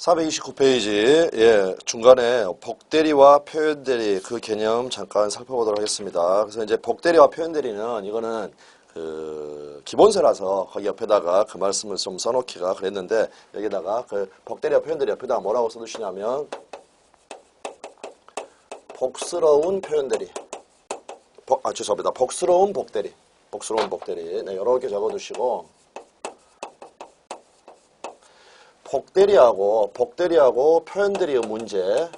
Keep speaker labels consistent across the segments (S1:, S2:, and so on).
S1: 429페이지, 예, 중간에 복대리와 표현대리 그 개념 잠깐 살펴보도록 하겠습니다. 그래서 이제 복대리와 표현대리는 이거는 기본서라서 거기 옆에다가 그 말씀을 좀 써놓기가 그랬는데 여기다가 그 복대리와 표현대리 옆에다가 뭐라고 써두시냐면 복스러운 표현대리. 죄송합니다. 복스러운 복대리. 복스러운 복대리. 네, 이렇게 적어두시고 복대리하고 표현대리의 문제.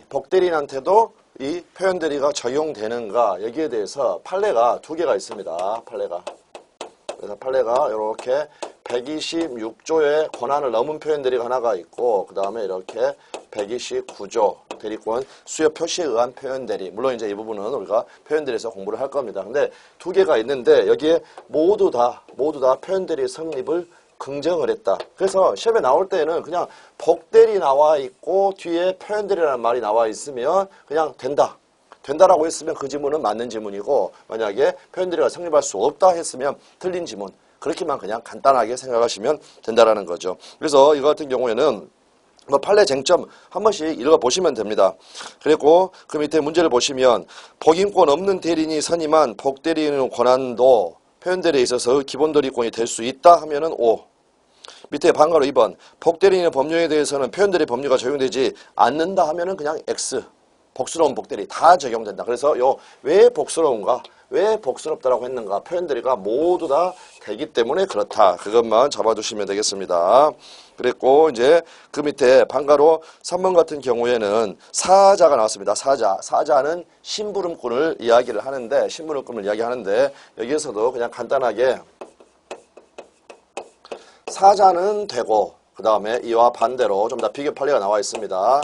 S1: 복대리한테도 이 표현대리가 적용되는가 여기에 대해서 판례가 두 개가 있습니다. 그래서 판례가 이렇게 126조의 권한을 넘은 표현대리가 하나가 있고 그 다음에 이렇게 129조 대리권 수요 표시에 의한 표현대리. 물론 이제 이 부분은 우리가 표현대리에서 공부를 할 겁니다. 근데 두 개가 있는데 여기에 모두 다 표현대리의 성립을 긍정을 했다. 그래서 시험에 나올 때는 그냥 복대리 나와 있고 뒤에 표현대리라는 말이 나와 있으면 그냥 된다라고 했으면 그 지문은 맞는 지문이고 만약에 표현대리가 성립할 수 없다 했으면 틀린 지문. 그렇게만 그냥 간단하게 생각하시면 된다라는 거죠. 그래서 이거 같은 경우에는 판례 쟁점 한 번씩 읽어보시면 됩니다. 그리고 그 밑에 문제를 보시면 복인권 없는 대리인이 선임한 복대리인의 권한도 표현대리에 있어서 기본대리권이 될 수 있다 하면은 O. 밑에 방가로 2번 복대리인의 법률에 대해서는 표현대리 법률가 적용되지 않는다 하면은 그냥 X. 복스러운 복대리 다 적용된다. 그래서 왜 복스러운가? 왜 복스럽다라고 했는가? 표현대리가 모두 다 되기 때문에 그렇다. 그것만 잡아두시면 되겠습니다. 그랬고 이제 그 밑에 방가로 3번 같은 경우에는 사자가 나왔습니다. 사자는 심부름꾼을 이야기하는데 여기에서도 그냥 간단하게 사자는 되고 그 다음에 이와 반대로 좀 더 비교 판례가 나와 있습니다.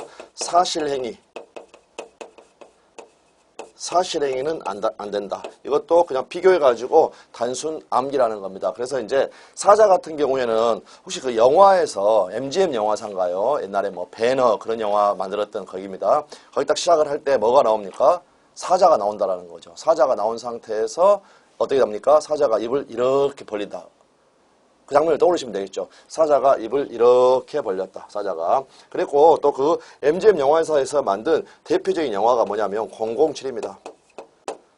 S1: 사실행위는 안 된다. 이것도 그냥 비교해가지고 단순 암기라는 겁니다. 그래서 이제 사자 같은 경우에는 혹시 그 영화에서 MGM 영화사인가요? 옛날에 뭐 배너 그런 영화 만들었던 거기입니다. 거기 딱 시작을 할 때 뭐가 나옵니까? 사자가 나온다라는 거죠. 사자가 나온 상태에서 어떻게 됩니까? 사자가 입을 이렇게 벌린다. 그 장면을 떠올리시면 되겠죠. 사자가 입을 이렇게 벌렸다. 사자가. 그리고 또 그 MGM 영화사에서 만든 대표적인 영화가 뭐냐면 007입니다.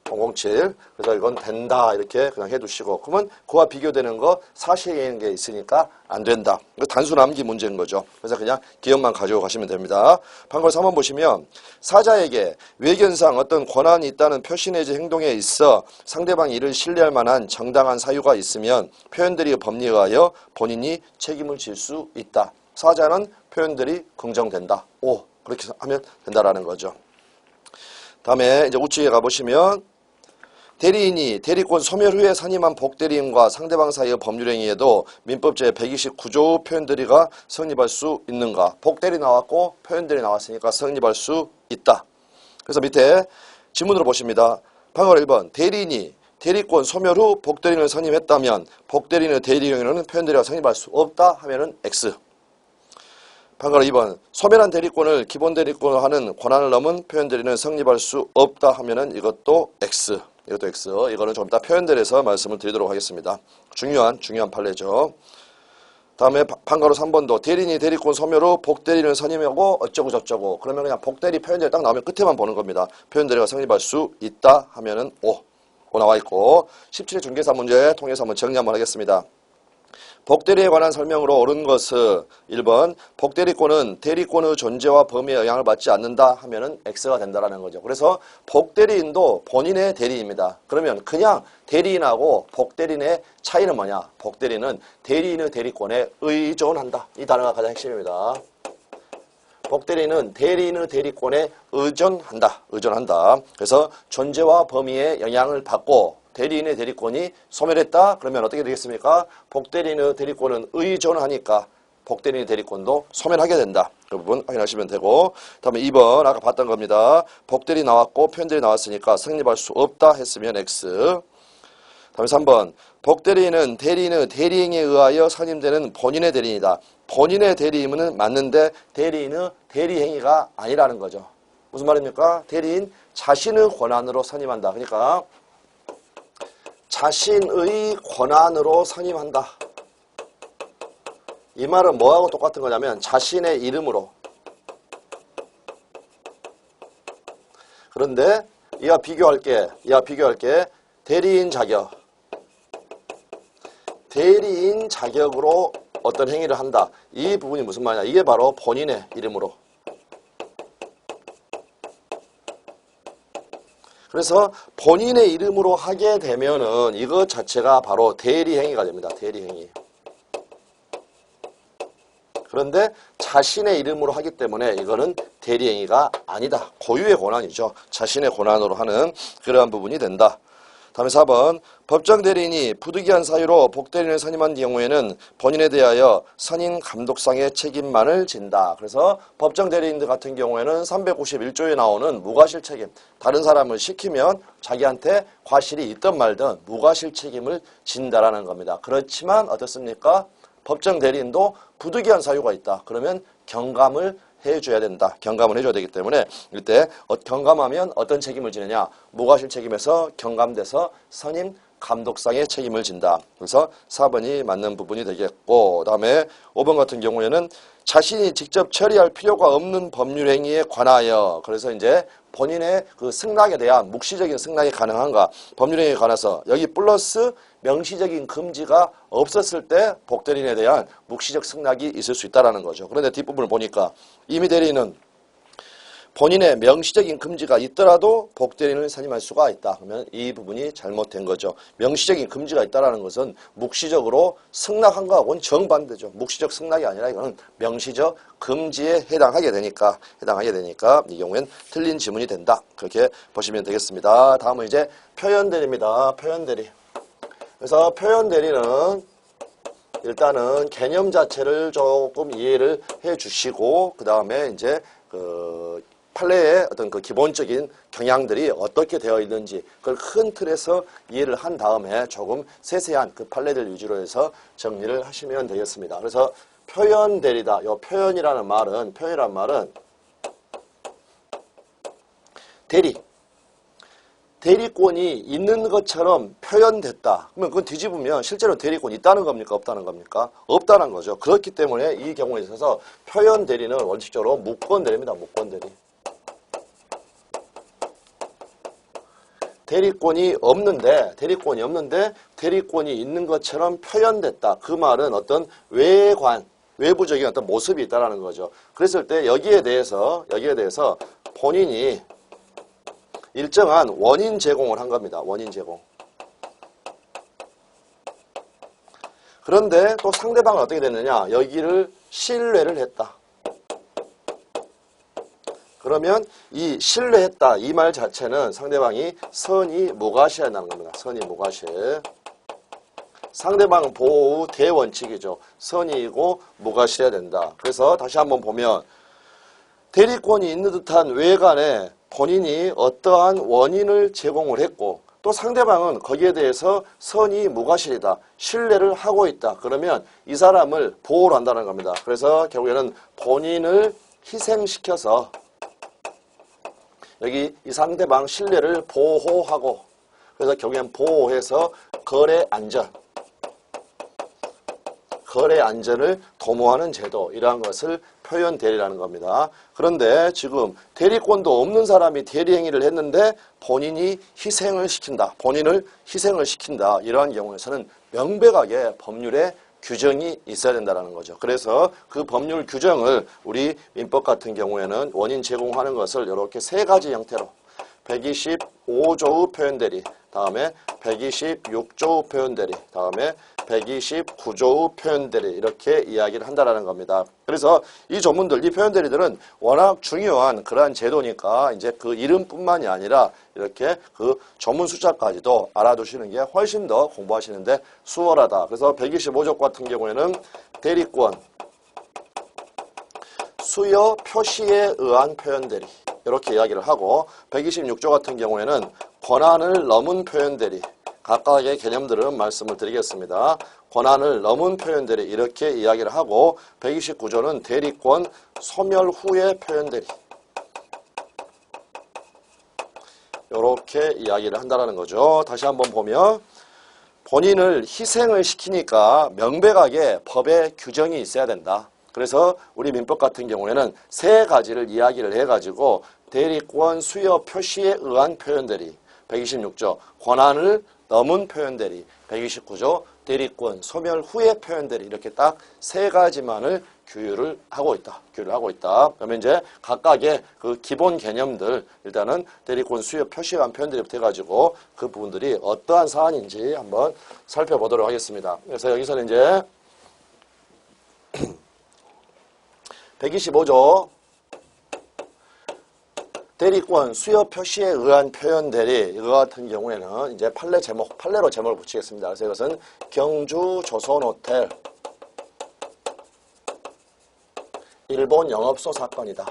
S1: 007. 그래서 이건 된다 이렇게 그냥 해두시고 그러면 그와 비교되는 거 사실인 게 있으니까 안 된다. 이거 단순 암기 문제인 거죠. 그래서 그냥 기억만 가지고 가시면 됩니다. 방금 3번 보시면 사자에게 외견상 어떤 권한이 있다는 표시 내지 행동에 있어 상대방이 이를 신뢰할 만한 정당한 사유가 있으면 표현대리의 법리에 의하여 본인이 책임을 질 수 있다. 사자는 표현대리 긍정된다. 오, 그렇게 하면 된다라는 거죠. 다음에 이제 우측에 가보시면 대리인이 대리권 소멸 후에 선임한 복대리인과 상대방 사이의 법률행위에도 민법제 129조 표현대리가 성립할 수 있는가? 복대리 나왔고 표현대리 나왔으니까 성립할 수 있다. 그래서 밑에 지문으로 보십니다. 방금 1번 대리인이 대리권 소멸 후 복대리인을 선임했다면 복대리인의 대리행위는 표현대리가 성립할 수 없다 하면은 X. 방금 2번 소멸한 대리권을 기본 대리권으로 하는 권한을 넘은 표현대리는 성립할 수 없다 하면은 이것도 X. 이것도 X. 이거는 좀 이따 표현대리에서 말씀을 드리도록 하겠습니다. 중요한 판례죠. 다음에 방가로 3번도 대리인이 대리권 소멸 후 복대리인을 선임하고 어쩌고 저쩌고 그러면 그냥 복대리 표현대리 딱 나오면 끝에만 보는 겁니다. 표현대리가 성립할 수 있다 하면은 O 나와 있고 17회 중개사 문제 통해서 한번 정리 한번 하겠습니다. 복대리에 관한 설명으로 옳은 것은 1번 복대리권은 대리권의 존재와 범위에 영향을 받지 않는다 하면은 X가 된다라는 거죠. 그래서 복대리인도 본인의 대리입니다. 그러면 그냥 대리인하고 복대리인의 차이는 뭐냐? 복대리는 대리인의 대리권에 의존한다. 이 단어가 가장 핵심입니다. 복대리는 대리인의 대리권에 의존한다. 그래서 존재와 범위에 영향을 받고 대리인의 대리권이 소멸했다? 그러면 어떻게 되겠습니까? 복대리인의 대리권은 의존하니까 복대리인의 대리권도 소멸하게 된다. 그 부분 확인하시면 되고 다음에 2번 아까 봤던 겁니다. 복대리 나왔고 표현대리 나왔으니까 성립할 수 없다 했으면 X. 다음에 3번 복대리인은 대리인의 대리행위에 의하여 선임되는 본인의 대리인이다. 본인의 대리임은 맞는데 대리인의 대리행위가 아니라는 거죠. 무슨 말입니까? 대리인 자신의 권한으로 선임한다. 그러니까 자신의 권한으로 선임한다. 이 말은 뭐하고 똑같은 거냐면 자신의 이름으로. 그런데 이와 비교할게. 대리인 자격. 대리인 자격으로 어떤 행위를 한다. 이 부분이 무슨 말이냐. 이게 바로 본인의 이름으로. 그래서 본인의 이름으로 하게 되면은 이것 자체가 바로 대리행위가 됩니다. 대리행위. 그런데 자신의 이름으로 하기 때문에 이거는 대리행위가 아니다. 고유의 권한이죠. 자신의 권한으로 하는 그러한 부분이 된다. 다음에 4번 법정 대리인이 부득이한 사유로 복대리인을 선임한 경우에는 본인에 대하여 선임 감독상의 책임만을 진다. 그래서 법정 대리인들 같은 경우에는 391조에 나오는 무과실 책임, 다른 사람을 시키면 자기한테 과실이 있든 말든 무과실 책임을 진다라는 겁니다. 그렇지만 어떻습니까? 법정 대리인도 부득이한 사유가 있다. 그러면 경감을 해줘야 된다. 경감을 해줘야 되기 때문에 이때 경감하면 어떤 책임을 지느냐. 무과실 책임에서 경감돼서 선임 감독상의 책임을 진다. 그래서 4번이 맞는 부분이 되겠고, 그 다음에 5번 같은 경우에는 자신이 직접 처리할 필요가 없는 법률 행위에 관하여, 그래서 이제 본인의 그 승낙에 대한 묵시적인 승낙이 가능한가, 법률 행위에 관해서 여기 플러스 명시적인 금지가 없었을 때 복대리인에 대한 묵시적 승낙이 있을 수 있다는 거죠. 그런데 뒷부분을 보니까 이미 대리인은 본인의 명시적인 금지가 있더라도 복대리인을 선임할 수가 있다. 그러면 이 부분이 잘못된 거죠. 명시적인 금지가 있다는 것은 묵시적으로 승낙한 거하고는 정반대죠. 묵시적 승낙이 아니라 이거는 명시적 금지에 해당하게 되니까 이 경우엔 틀린 지문이 된다. 그렇게 보시면 되겠습니다. 다음은 이제 표현대리입니다. 표현대리. 그래서 표현대리는 일단은 개념 자체를 조금 이해를 해 주시고, 그 다음에 이제 판례의 어떤 그 기본적인 경향들이 어떻게 되어 있는지 그걸 큰 틀에서 이해를 한 다음에 조금 세세한 그 판례들 위주로 해서 정리를 하시면 되겠습니다. 그래서 표현대리다. 이 표현이라는 말은 대리권이 있는 것처럼 표현됐다. 그러면 그건 뒤집으면 실제로 대리권이 있다는 겁니까? 없다는 겁니까? 없다는 거죠. 그렇기 때문에 이 경우에 있어서 표현대리는 원칙적으로 무권대리입니다. 무권대리. 대리권이 없는데 대리권이 있는 것처럼 표현됐다. 그 말은 어떤 외부적인 어떤 모습이 있다는 거죠. 그랬을 때 여기에 대해서 본인이 일정한 원인 제공을 한 겁니다. 원인 제공. 그런데 또 상대방은 어떻게 됐느냐? 여기를 신뢰를 했다. 그러면 이 신뢰했다. 이 말 자체는 상대방이 선의 무과시해야 한다는 겁니다. 선의 무과시. 상대방 보호 대원칙이죠. 선의이고 무과시해야 된다. 그래서 다시 한번 보면 대리권이 있는 듯한 외관에 본인이 어떠한 원인을 제공을 했고 또 상대방은 거기에 대해서 선의 무과실이다. 신뢰를 하고 있다. 그러면 이 사람을 보호를 한다는 겁니다. 그래서 결국에는 본인을 희생시켜서 여기 이 상대방 신뢰를 보호하고 그래서 결국엔 보호해서 거래 안전을 도모하는 제도 이러한 것을 표현 대리라는 겁니다. 그런데 지금 대리권도 없는 사람이 대리행위를 했는데 본인을 희생을 시킨다. 이러한 경우에서는 명백하게 법률에 규정이 있어야 된다는 거죠. 그래서 그 법률 규정을 우리 민법 같은 경우에는 원인 제공하는 것을 이렇게 세 가지 형태로 125조의 표현대리, 다음에 126조의 표현대리, 다음에 129조의 표현대리 이렇게 이야기를 한다라는 겁니다. 그래서 이 조문들, 이 표현대리들은 워낙 중요한 그러한 제도니까 이제 그 이름뿐만이 아니라 이렇게 그 조문 숫자까지도 알아두시는 게 훨씬 더 공부하시는데 수월하다. 그래서 125조 같은 경우에는 대리권, 수요 표시에 의한 표현대리 이렇게 이야기를 하고 126조 같은 경우에는 권한을 넘은 표현대리 각각의 개념들은 말씀을 드리겠습니다. 권한을 넘은 표현대리 이렇게 이야기를 하고 129조는 대리권 소멸 후의 표현대리 이렇게 이야기를 한다는 거죠. 다시 한번 보면 본인을 희생을 시키니까 명백하게 법에 규정이 있어야 된다. 그래서 우리 민법 같은 경우에는 세 가지를 이야기를 해가지고 대리권 수여 표시에 의한 표현들이 126조 권한을 넘은 표현들이 129조 대리권 소멸 후의 표현들이 이렇게 딱 세 가지만을 규율을 하고 있다. 그러면 이제 각각의 그 기본 개념들 일단은 대리권 수여 표시에 의한 표현들이부터 해가지고 그 부분들이 어떠한 사안인지 한번 살펴보도록 하겠습니다. 그래서 여기서는 이제 125조 대리권 수여 표시에 의한 표현들이 이거 같은 경우에는 이제 판례로 제목을 붙이겠습니다. 그래서 이것은 경주 조선호텔 일본 영업소 사건이다.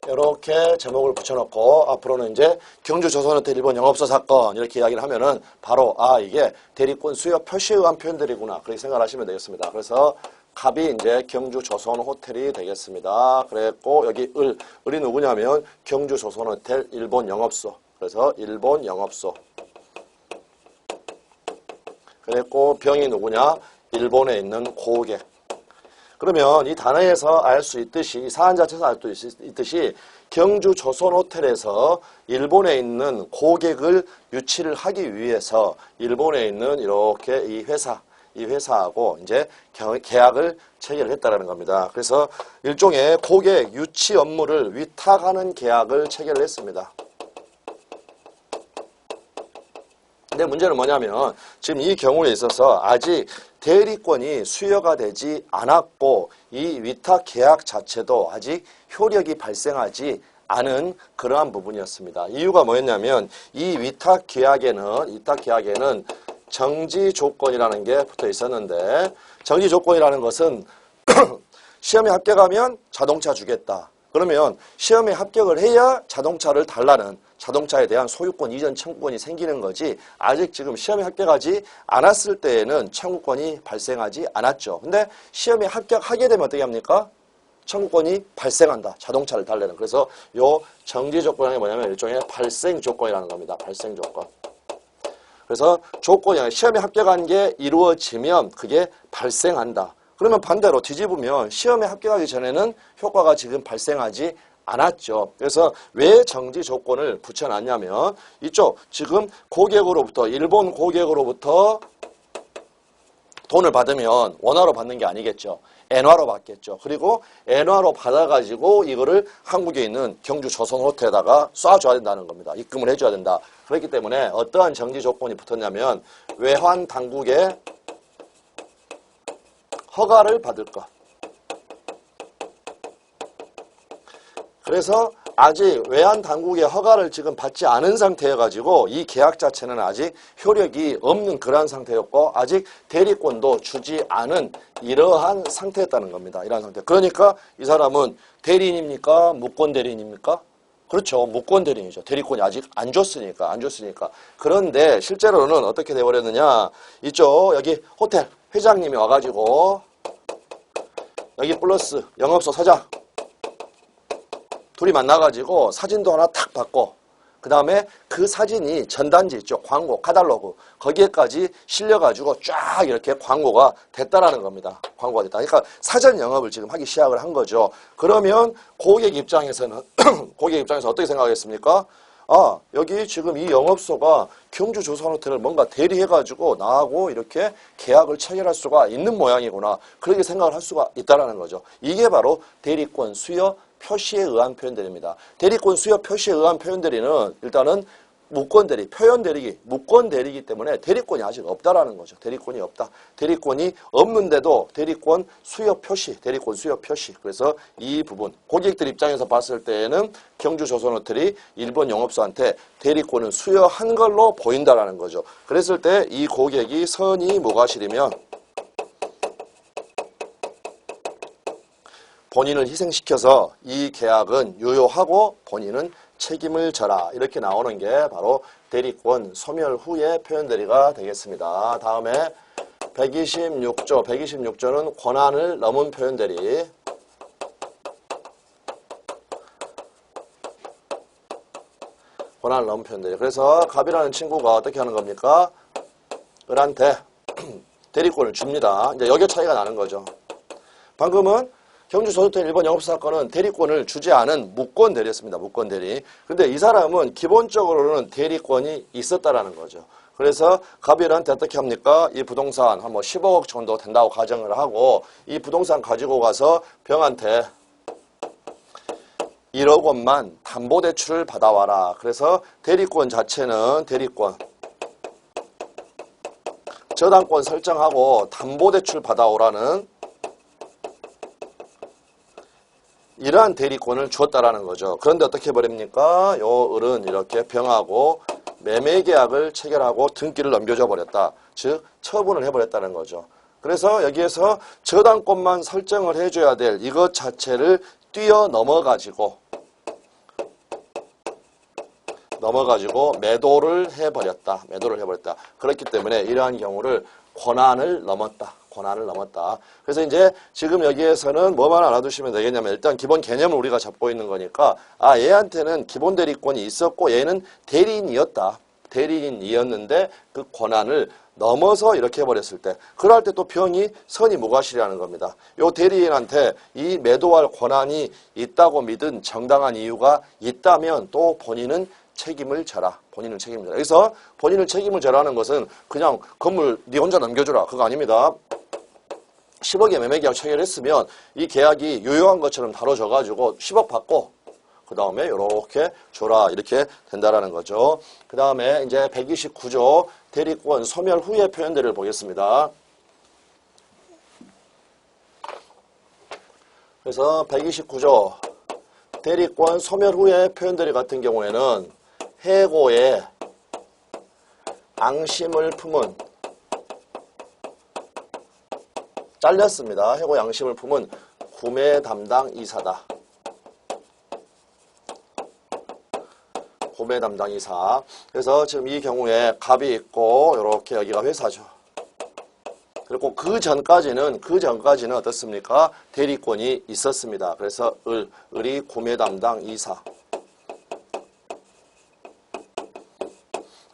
S1: 이렇게 제목을 붙여놓고 앞으로는 이제 경주 조선호텔 일본 영업소 사건 이렇게 이야기를 하면은 바로 이게 대리권 수여 표시에 의한 표현들이구나 그렇게 생각을 하시면 되겠습니다. 그래서 갑이 이제 경주 조선호텔이 되겠습니다. 그랬고 여기 을이 누구냐면 경주 조선호텔 일본 영업소. 그래서 일본 영업소. 그랬고 병이 누구냐? 일본에 있는 고객. 그러면 이 단어에서 알 수 있듯이 이 사안 자체에서 알 수 있듯이 경주 조선호텔에서 일본에 있는 고객을 유치를 하기 위해서 일본에 있는 이렇게 이 회사하고 이제 계약을 체결을 했다라는 겁니다. 그래서 일종의 고객 유치 업무를 위탁하는 계약을 체결을 했습니다. 근데 문제는 뭐냐면 지금 이 경우에 있어서 아직 대리권이 수여가 되지 않았고 이 위탁 계약 자체도 아직 효력이 발생하지 않은 그러한 부분이었습니다. 이유가 뭐였냐면 이 위탁 계약에는 정지 조건이라는 게 붙어 있었는데 정지 조건이라는 것은 시험에 합격하면 자동차 주겠다. 그러면 시험에 합격을 해야 자동차를 달라는 자동차에 대한 소유권 이전 청구권이 생기는 거지 아직 지금 시험에 합격하지 않았을 때에는 청구권이 발생하지 않았죠. 근데 시험에 합격하게 되면 어떻게 합니까? 청구권이 발생한다. 자동차를 달라는. 그래서 요 정지 조건이 뭐냐면 일종의 발생 조건이라는 겁니다. 발생 조건. 그래서 조건이 시험에 합격한 게 이루어지면 그게 발생한다. 그러면 반대로 뒤집으면 시험에 합격하기 전에는 효과가 지금 발생하지 않았죠. 그래서 왜 정지 조건을 붙여놨냐면 이쪽 지금 고객으로부터 일본 고객으로부터 돈을 받으면 원화로 받는 게 아니겠죠. 엔화로 받겠죠. 그리고 엔화로 받아가지고 이거를 한국에 있는 경주 조선호텔에다가 쏴줘야 된다는 겁니다. 입금을 해줘야 된다. 그렇기 때문에 어떠한 정지 조건이 붙었냐면 외환 당국의 허가를 받을 것. 그래서 아직 외환 당국의 허가를 지금 받지 않은 상태여가지고 이 계약 자체는 아직 효력이 없는 그러한 상태였고 아직 대리권도 주지 않은 이러한 상태였다는 겁니다. 이러한 상태. 그러니까 이 사람은 대리인입니까? 무권 대리인입니까? 그렇죠. 무권 대리인이죠. 대리권이 아직 안 줬으니까. 그런데 실제로는 어떻게 돼버렸느냐. 이쪽 여기 호텔 회장님이 와가지고 여기 플러스 영업소 사장 둘이 만나가지고 사진도 하나 탁 받고 그 다음에 그 사진이 전단지 있죠. 광고, 카탈로그 거기에까지 실려가지고 쫙 이렇게 광고가 됐다라는 겁니다. 광고가 됐다. 그러니까 사전 영업을 지금 하기 시작을 한 거죠. 그러면 고객 입장에서는 어떻게 생각하겠습니까? 여기 지금 이 영업소가 경주 조선호텔을 뭔가 대리해가지고 나하고 이렇게 계약을 체결할 수가 있는 모양이구나. 그렇게 생각을 할 수가 있다라는 거죠. 이게 바로 대리권 수여 표시에 의한 표현들입니다. 대리권 수여 표시에 의한 표현들이는 일단은 무권대리, 표현대리기, 무권대리기 때문에 대리권이 아직 없다라는 거죠. 대리권이 없다. 대리권이 없는데도 대리권 수여 표시. 그래서 이 부분, 고객들 입장에서 봤을 때에는 경주 조선호텔이 일본 영업소한테 대리권을 수여한 걸로 보인다라는 거죠. 그랬을 때 이 고객이 선의 무과실이면 본인을 희생시켜서 이 계약은 유효하고 본인은 책임을 져라. 이렇게 나오는 게 바로 대리권 소멸 후의 표현대리가 되겠습니다. 다음에 126조는 권한을 넘은 표현대리. 권한을 넘은 표현들이. 그래서 갑이라는 친구가 어떻게 하는 겁니까? 을한테 대리권을 줍니다. 이제 여기에 차이가 나는 거죠. 방금은 경주저주권 1번 영업사건은 대리권을 주지 않은 무권 대리였습니다. 무권 대리. 근데 이 사람은 기본적으로는 대리권이 있었다라는 거죠. 그래서 갑일한테 어떻게 합니까? 이 부동산 한 뭐 15억 정도 된다고 가정을 하고 이 부동산 가지고 가서 병한테 1억 원만 담보대출을 받아와라. 그래서 대리권 자체는 대리권 저당권 설정하고 담보대출 받아오라는 이러한 대리권을 주었다라는 거죠. 그런데 어떻게 해버립니까? 요 을은 이렇게 병하고 매매계약을 체결하고 등기를 넘겨줘 버렸다. 즉 처분을 해버렸다는 거죠. 그래서 여기에서 저당권만 설정을 해줘야 될 이것 자체를 뛰어넘어가지고 매도를 해버렸다. 매도를 해버렸다. 그렇기 때문에 이러한 경우를 권한을 넘었다. 권한을 넘었다. 그래서 이제 지금 여기에서는 뭐만 알아두시면 되겠냐면 일단 기본 개념을 우리가 잡고 있는 거니까 아 얘한테는 기본 대리권이 있었고 얘는 대리인이었다. 대리인이었는데 그 권한을 넘어서 이렇게 해버렸을 때 그럴 때 또 병이 선이 무과실이라는 겁니다. 요 대리인한테 이 매도할 권한이 있다고 믿은 정당한 이유가 있다면 또 본인은 책임을 져라. 본인은 책임을 져라. 그래서 본인은 책임을 져라는 것은 그냥 건물 네 혼자 넘겨줘라. 그거 아닙니다. 10억의 매매계약 체결했으면 이 계약이 유효한 것처럼 다뤄져가지고 10억 받고 그 다음에 이렇게 줘라. 이렇게 된다라는 거죠. 그 다음에 이제 129조 대리권 소멸 후의 표현들을 보겠습니다. 그래서 129조 대리권 소멸 후의 표현들 같은 경우에는 해고에 앙심을 품은 잘렸습니다. 해고 양심을 품은 구매 담당 이사다. 구매 담당 이사. 그래서 지금 이 경우에 갑이 있고 이렇게 여기가 회사죠. 그리고 그 전까지는 어떻습니까? 대리권이 있었습니다. 그래서 을이 구매 담당 이사.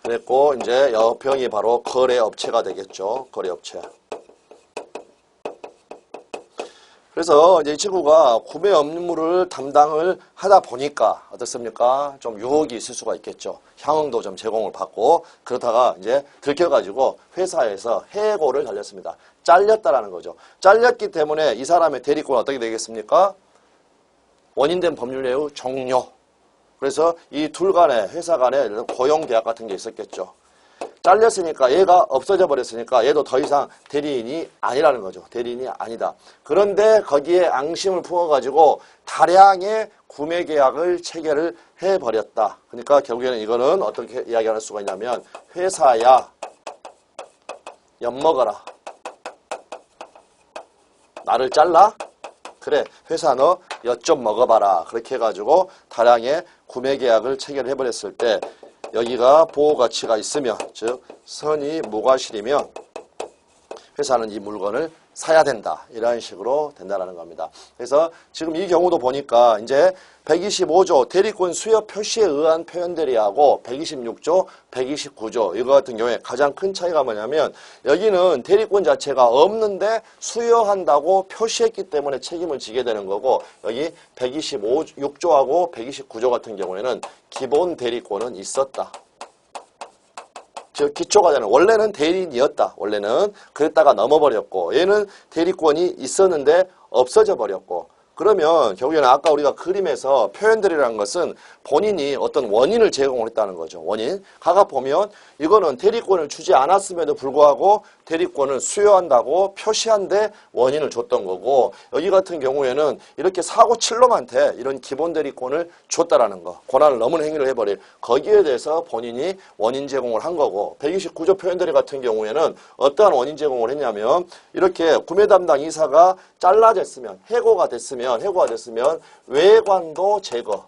S1: 그랬고 이제 여병이 바로 거래업체가 되겠죠. 거래업체. 그래서 이제 이 친구가 구매 업무를 담당을 하다 보니까 어떻습니까? 좀 유혹이 있을 수가 있겠죠. 향응도 좀 제공을 받고 그러다가 이제 들켜가지고 회사에서 해고를 달렸습니다. 잘렸다라는 거죠. 잘렸기 때문에 이 사람의 대리권은 어떻게 되겠습니까? 원인된 법률예우 종료. 그래서 이 둘 간에 회사 간에 고용계약 같은 게 있었겠죠. 잘렸으니까 얘가 없어져 버렸으니까 얘도 더 이상 대리인이 아니라는 거죠. 대리인이 아니다. 그런데 거기에 앙심을 품어가지고 다량의 구매계약을 체결을 해버렸다. 그러니까 결국에는 이거는 어떻게 이야기할 수가 있냐면 회사야 엿먹어라. 나를 잘라? 그래 회사 너 엿 좀 먹어봐라. 그렇게 해가지고 다량의 구매계약을 체결해버렸을 때 여기가 보호가치가 있으면 즉 선이 무과실이면 회사는 이 물건을 사야 된다. 이런 식으로 된다라는 겁니다. 그래서 지금 이 경우도 보니까 이제 125조 대리권 수여 표시에 의한 표현들이하고 126조, 129조 이거 같은 경우에 가장 큰 차이가 뭐냐면 여기는 대리권 자체가 없는데 수여한다고 표시했기 때문에 책임을 지게 되는 거고 여기 126조하고 129조 같은 경우에는 기본 대리권은 있었다. 즉 기초가 되는 원래는 대리인이었다. 원래는 그랬다가 넘어버렸고 얘는 대리권이 있었는데 없어져 버렸고 그러면 결국에는 아까 우리가 그림에서 표현들이라는 것은 본인이 어떤 원인을 제공을 했다는 거죠. 원인. 가가 보면 이거는 대리권을 주지 않았음에도 불구하고 대리권을 수여한다고 표시한데 원인을 줬던 거고 여기 같은 경우에는 이렇게 사고 칠놈한테 이런 기본 대리권을 줬다라는 거. 권한을 넘은 행위를 해버릴 거기에 대해서 본인이 원인 제공을 한 거고 129조 표현들이 같은 경우에는 어떠한 원인 제공을 했냐면 이렇게 구매 담당 이사가 잘라졌으면 해고가 됐으면 외관도 제거.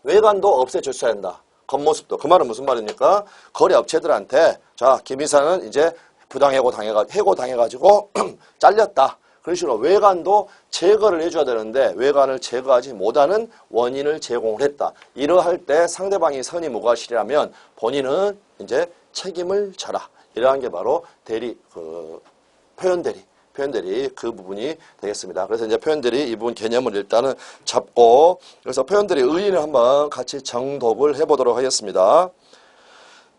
S1: 외관도 없애줬어야 한다. 겉모습도. 그 말은 무슨 말입니까? 거래업체들한테 자, 김 이사는 이제 부당해고 해고 당해가지고 잘렸다. 그런 식으로 외관도 제거를 해줘야 되는데 외관을 제거하지 못하는 원인을 제공을 했다. 이러할 때 상대방이 선의무과실이라면 본인은 이제 책임을 져라. 이러한 게 바로 표현대리 그 부분이 되겠습니다. 그래서 이제 표현대리 이 부분 개념을 일단은 잡고 그래서 표현대리 의의를 한번 같이 정독을 해보도록 하겠습니다.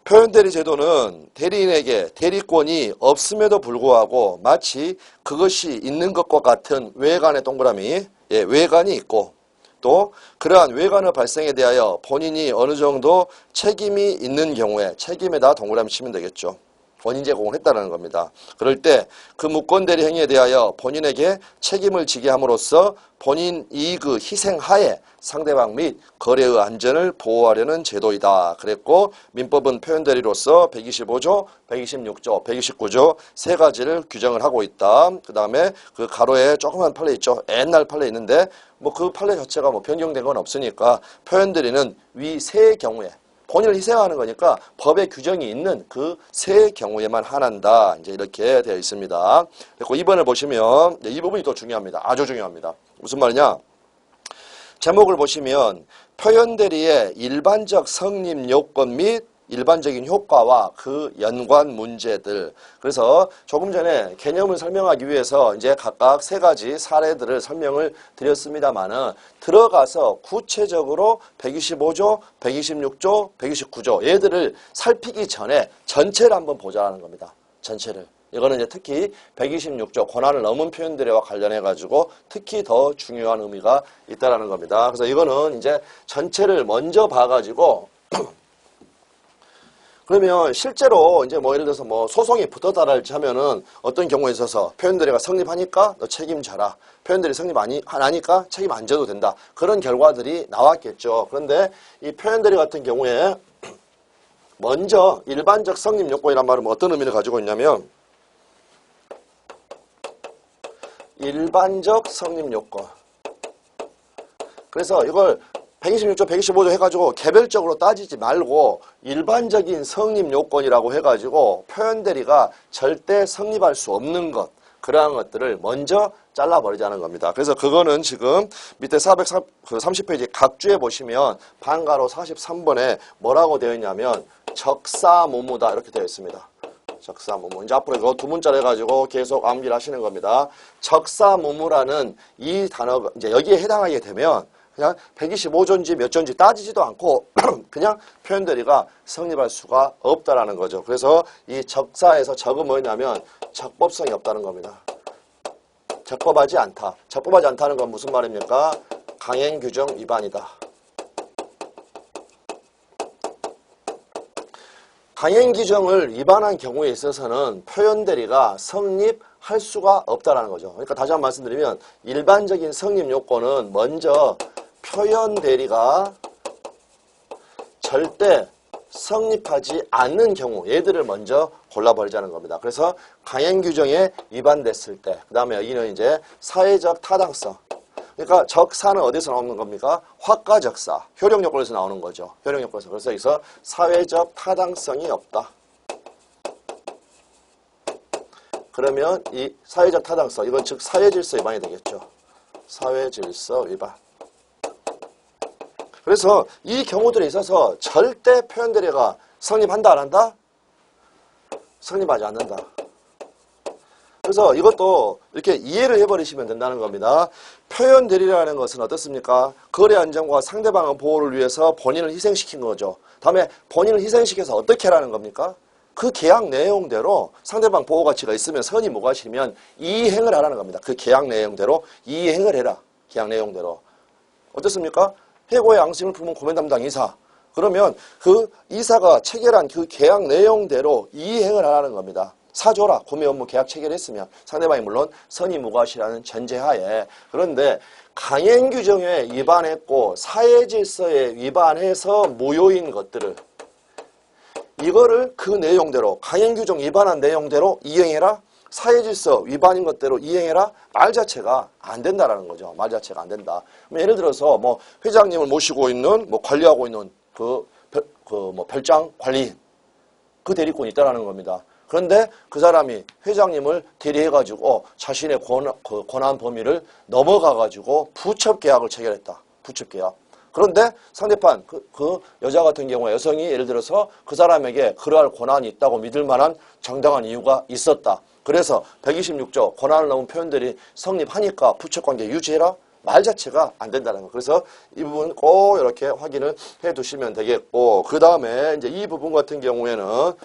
S1: 표현대리 제도는 대리인에게 대리권이 없음에도 불구하고 마치 그것이 있는 것과 같은 외관의 동그라미, 외관이 있고 또 그러한 외관의 발생에 대하여 본인이 어느 정도 책임이 있는 경우에 책임에다 동그라미 치면 되겠죠. 원인 제공을 했다는 겁니다. 그럴 때 그 무권대리 행위에 대하여 본인에게 책임을 지게 함으로써 본인 이익의 희생하에 상대방 및 거래의 안전을 보호하려는 제도이다. 그랬고 민법은 표현대리로서 125조, 126조, 129조 세 가지를 규정을 하고 있다. 그 다음에 그 가로에 조그만 판례 있죠. 옛날 판례 있는데 뭐 그 판례 자체가 뭐 변경된 건 없으니까 표현대리는 위 세 경우에 본인을 희생하는 거니까 법에 규정이 있는 그 세 경우에만 한한다. 이제 이렇게 되어 있습니다. 그리고 2번을 보시면 이 부분이 또 중요합니다. 아주 중요합니다. 무슨 말이냐? 제목을 보시면 표현대리의 일반적 성립 요건 및 일반적인 효과와 그 연관 문제들. 그래서 조금 전에 개념을 설명하기 위해서 이제 각각 세 가지 사례들을 설명을 드렸습니다만은 들어가서 구체적으로 125조, 126조, 129조 얘들을 살피기 전에 전체를 한번 보자는 겁니다. 전체를. 이거는 이제 특히 126조 권한을 넘은 표현들과 관련해 가지고 특히 더 중요한 의미가 있다라는 겁니다. 그래서 이거는 이제 전체를 먼저 봐가지고 그러면 실제로 이제 뭐 예를 들어서 뭐 소송이 붙었다랄지 하면은 어떤 경우에 있어서 표현대리가 성립하니까 너 책임져라. 표현대리 성립 안 하니까 책임 안 져도 된다. 그런 결과들이 나왔겠죠. 그런데 이 표현대리 같은 경우에 먼저 일반적 성립 요건이란 말은 어떤 의미를 가지고 있냐면 일반적 성립 요건. 그래서 이걸 126조, 125조 해가지고 개별적으로 따지지 말고 일반적인 성립 요건이라고 해가지고 표현대리가 절대 성립할 수 없는 것, 그러한 것들을 먼저 잘라버리자는 겁니다. 그래서 그거는 지금 밑에 430페이지 각주에 보시면 반가로 43번에 뭐라고 되어 있냐면 적사무무다 이렇게 되어 있습니다. 적사무무. 이제 앞으로 이거 두 문자로 해가지고 계속 암기를 하시는 겁니다. 적사무무라는 이 단어가 이제 여기에 해당하게 되면 그냥 125조인지 몇 조인지 따지지도 않고 그냥 표현대리가 성립할 수가 없다라는 거죠. 그래서 이 적사에서 적은 뭐냐면 적법성이 없다는 겁니다. 적법하지 않다. 적법하지 않다는 건 무슨 말입니까? 강행규정 위반이다. 강행규정을 위반한 경우에 있어서는 표현대리가 성립할 수가 없다라는 거죠. 그러니까 다시 한번 말씀드리면 일반적인 성립 요건은 먼저 표현대리가 절대 성립하지 않는 경우 얘들을 먼저 골라버리자는 겁니다. 그래서 강행규정에 위반됐을 때 그 다음에 여기는 이제 사회적 타당성. 그러니까 적사는 어디서 나오는 겁니까? 화가적사, 효력요건에서 나오는 거죠. 효력요건에서. 그래서 여기서 사회적 타당성이 없다. 그러면 이 사회적 타당성, 이건 즉 사회질서 위반이 되겠죠. 사회질서 위반. 그래서 이 경우들에 있어서 절대 표현대리가 성립한다 안 한다? 성립하지 않는다. 그래서 이것도 이렇게 이해를 해버리시면 된다는 겁니다. 표현대리라는 것은 어떻습니까? 거래 안정과 상대방의 보호를 위해서 본인을 희생시킨 거죠. 다음에 본인을 희생시켜서 어떻게 하라는 겁니까? 그 계약 내용대로 상대방 보호 가치가 있으면 선의무과실이면 이행을 하라는 겁니다. 그 계약 내용대로 이행을 해라. 계약 내용대로. 어떻습니까? 해고의 양심을 품은 고면 담당 이사. 그러면 그 이사가 체결한 그 계약 내용대로 이행을 하라는 겁니다. 사줘라. 구매 업무 계약 체결했으면 상대방이 물론 선의무과실이라는 전제하에. 그런데 강행규정에 위반했고 사회질서에 위반해서 무효인 것들을 이거를 그 내용대로 강행규정 위반한 내용대로 이행해라. 사회질서 위반인 것대로 이행해라. 말 자체가 안 된다라는 거죠. 말 자체가 안 된다. 예를 들어서 뭐 회장님을 모시고 있는 뭐 관리하고 있는 뭐 별장 관리인 그 대리권이 있다라는 겁니다. 그런데 그 사람이 회장님을 대리해가지고 자신의 권한 범위를 넘어가가지고 부첩계약을 체결했다. 부첩계약. 그런데 상대편 그 여자 같은 경우에 여성이 예를 들어서 그 사람에게 그러할 권한이 있다고 믿을 만한 정당한 이유가 있었다. 그래서 126조 권한을 넘은 표현들이 성립하니까 부첩관계 유지해라. 말 자체가 안 된다는 거. 그래서 이 부분 꼭 이렇게 확인을 해 두시면 되겠고, 그 다음에 이제 이 부분 같은 경우에는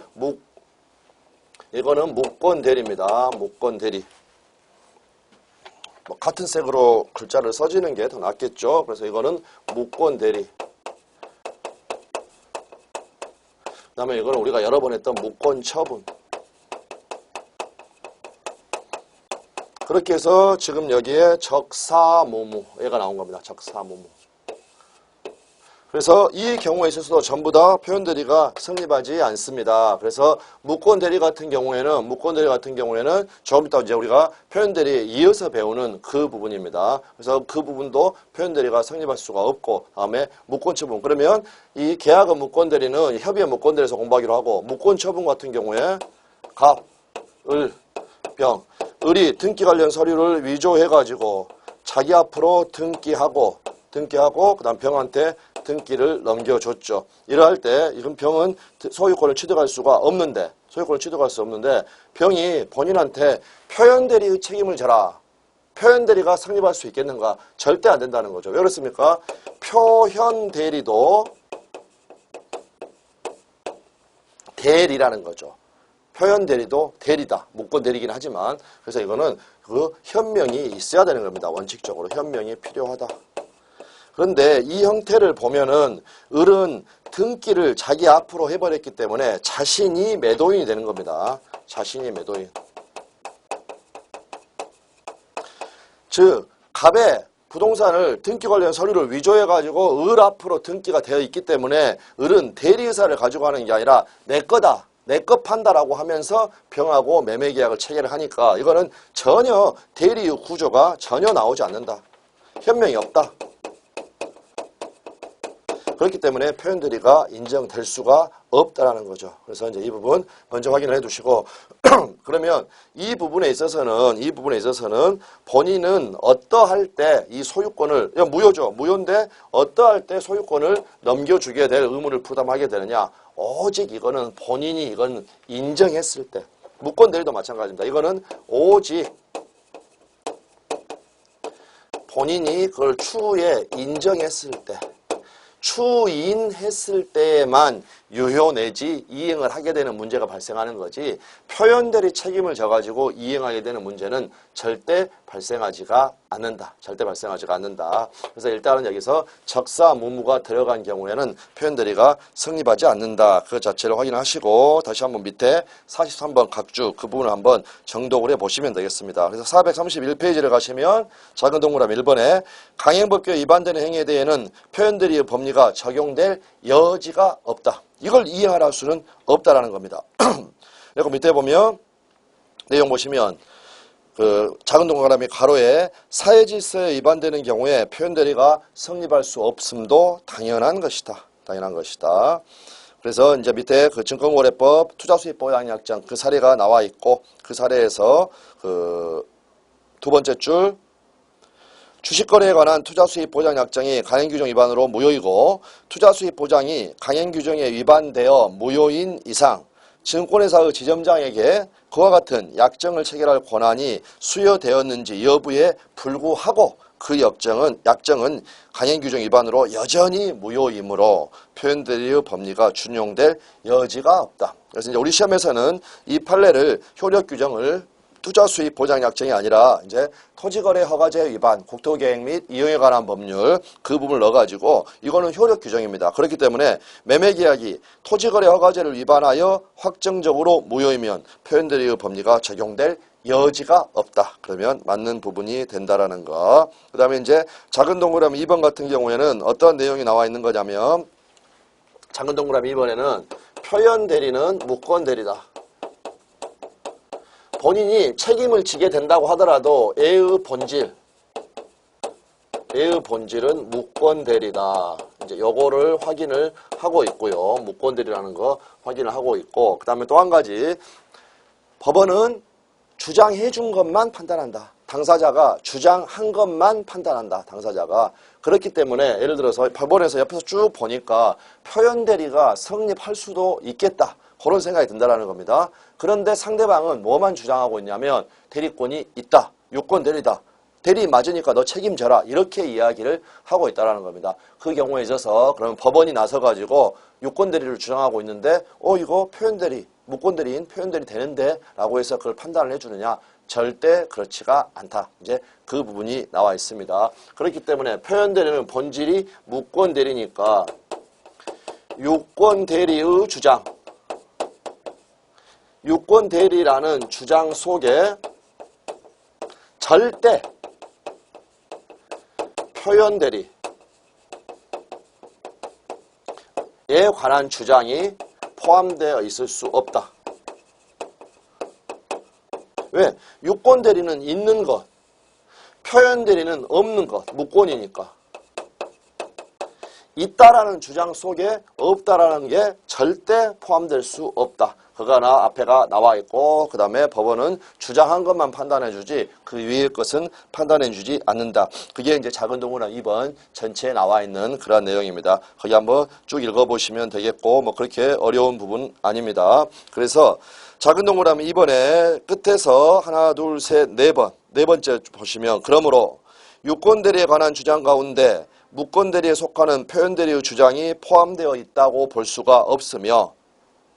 S1: 이거는 무권 대리입니다. 무권 대리. 뭐 같은 색으로 글자를 써지는 게 더 낫겠죠. 그래서 이거는 무권 대리. 그다음에 이거는 우리가 여러 번 했던 무권 처분. 그렇게 해서 지금 여기에 적사무무 얘가 나온 겁니다. 적사무무. 그래서 이 경우에 있어서도 전부 다 표현 대리가 성립하지 않습니다. 그래서 무권 대리 같은 경우에는 조금 이따 이제 우리가 표현 대리 이어서 배우는 그 부분입니다. 그래서 그 부분도 표현 대리가 성립할 수가 없고, 다음에 무권 처분. 그러면 이 계약은 무권 대리는 협의의 무권 대리에서 공부하기로 하고, 무권 처분 같은 경우에 갑, 을, 병, 을이 등기 관련 서류를 위조해가지고 자기 앞으로 등기하고 그다음 병한테 등기를 넘겨줬죠. 이러할 때 이건 병은 소유권을 취득할 수가 없는데 병이 본인한테 표현 대리의 책임을 져라. 표현 대리가 성립할 수 있겠는가? 절대 안 된다는 거죠. 왜 그렇습니까? 표현 대리도 대리라는 거죠. 표현 대리도 대리다. 무권 대리긴 하지만, 그래서 이거는 그 현명이 있어야 되는 겁니다. 원칙적으로 현명이 필요하다. 그런데 이 형태를 보면은 을은 등기를 자기 앞으로 해버렸기 때문에 자신이 매도인이 되는 겁니다. 자신이 매도인. 즉 갑의 부동산을 등기 관련 서류를 위조해가지고 을 앞으로 등기가 되어 있기 때문에 을은 대리의사를 가지고 하는 게 아니라 내 거다. 내 것 판다라고 하면서 병하고 매매계약을 체결을 하니까 이거는 전혀 대리의 구조가 전혀 나오지 않는다. 현명이 없다. 그렇기 때문에 표현 대리가 인정될 수가 없다라는 거죠. 그래서 이제 이 부분 먼저 확인을 해두시고, 그러면 이 부분에 있어서는 본인은 어떠할 때 이 소유권을, 무효죠. 무효인데 어떠할 때 소유권을 넘겨주게 될 의무를 부담하게 되느냐. 오직 이거는 본인이 이건 인정했을 때. 무권 대리도 마찬가지입니다. 이거는 오직 본인이 그걸 추후에 인정했을 때, 추인했을 때에만 유효 내지 이행을 하게 되는 문제가 발생하는 거지, 표현 대리 책임을 져가지고 이행하게 되는 문제는 절대 발생하지가 않는다. 절대 발생하지가 않는다. 그래서 일단은 여기서 적사무무가 들어간 경우에는 표현 대리가 성립하지 않는다. 그 자체를 확인하시고 다시 한번 밑에 43번 각주 그 부분을 한번 정독을 해보시면 되겠습니다. 그래서 431페이지를 가시면 작은 동그라미 1번에 강행법규에 위반되는 행위에 대해는 표현 대리의 법리가 적용될 여지가 없다. 이걸 이행할 수는 없다라는 겁니다. 그리고 밑에 보면 내용 보시면 그 작은 동그라미 가로에 사회질서에 위반되는 경우에 표현 대리가 성립할 수 없음도 당연한 것이다. 당연한 것이다. 그래서 이제 밑에 그 증권거래법 투자수입보장약정 그 사례가 나와 있고, 그 사례에서 그 두 번째 줄 주식거래에 관한 투자수입보장약정이 강행규정 위반으로 무효이고, 투자수입보장이 강행규정에 위반되어 무효인 이상 증권회사의 지점장에게 그와 같은 약정을 체결할 권한이 수여되었는지 여부에 불구하고 그 약정은 강행규정 위반으로 여전히 무효이므로 표현 대리의 법리가 준용될 여지가 없다. 그래서 이제 우리 시험에서는 이 판례를 효력규정을 투자수입 보장약정이 아니라 이제 토지거래 허가제 위반, 국토계획 및 이용에 관한 법률 그 부분을 넣어가지고 이거는 효력 규정입니다. 그렇기 때문에 매매계약이 토지거래 허가제를 위반하여 확정적으로 무효이면 표현 대리의 법리가 적용될 여지가 없다. 그러면 맞는 부분이 된다라는 거. 그 다음에 이제 작은 동그라미 2번 같은 경우에는 어떤 내용이 나와 있는 거냐면, 작은 동그라미 2번에는 표현 대리는 무권 대리다. 본인이 책임을 지게 된다고 하더라도 애의 본질은 무권 대리다. 이제 요거를 확인을 하고 있고요. 무권 대리라는 거 확인을 하고 있고, 그 다음에 또 한 가지 법원은 주장해 준 것만 판단한다. 당사자가 주장한 것만 판단한다. 당사자가. 그렇기 때문에 예를 들어서 법원에서 옆에서 쭉 보니까 표현대리가 성립할 수도 있겠다. 그런 생각이 든다는 겁니다. 그런데 상대방은 뭐만 주장하고 있냐면 대리권이 있다. 유권대리다. 대리 맞으니까 너 책임져라. 이렇게 이야기를 하고 있다는 겁니다. 그 경우에 있어서 그러면 법원이 나서가지고 유권대리를 주장하고 있는데 이거 표현대리, 무권대리인 표현대리 되는데 라고 해서 그걸 판단을 해주느냐. 절대 그렇지가 않다. 이제 그 부분이 나와 있습니다. 그렇기 때문에 표현대리는 본질이 무권대리니까 유권대리의 주장, 유권대리라는 주장 속에 절대 표현대리에 관한 주장이 포함되어 있을 수 없다. 왜? 유권대리는 있는 것, 표현대리는 없는 것, 무권이니까. 있다라는 주장 속에 없다라는 게 절대 포함될 수 없다. 그가 앞에가 나와 있고 그 다음에 법원은 주장한 것만 판단해 주지 그 위의 것은 판단해 주지 않는다. 그게 이제 작은 동그라미 2번 전체에 나와 있는 그런 내용입니다. 거기 한번 쭉 읽어보시면 되겠고 뭐 그렇게 어려운 부분 아닙니다. 그래서 작은 동그라미 2번에 끝에서 하나 둘 셋 네 번 네 번째 보시면 그러므로 유권대리에 관한 주장 가운데 무권대리에 속하는 표현대리의 주장이 포함되어 있다고 볼 수가 없으며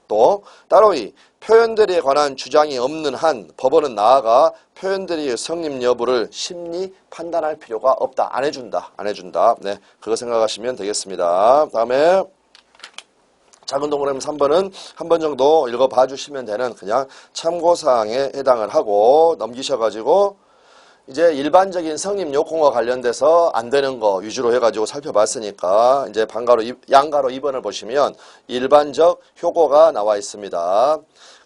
S1: 또 따로이 표현대리에 관한 주장이 없는 한 법원은 나아가 표현대리의 성립 여부를 심리 판단할 필요가 없다. 안 해준다. 안 해준다. 네, 그거 생각하시면 되겠습니다. 다음에 작은 동그라미 3번은 한 번 정도 읽어봐 주시면 되는 그냥 참고사항에 해당을 하고 넘기셔가지고 이제 일반적인 성립 요건과 관련돼서 안 되는 거 위주로 해가지고 살펴봤으니까 이제 양가로 2번을 보시면 일반적 효고가 나와 있습니다.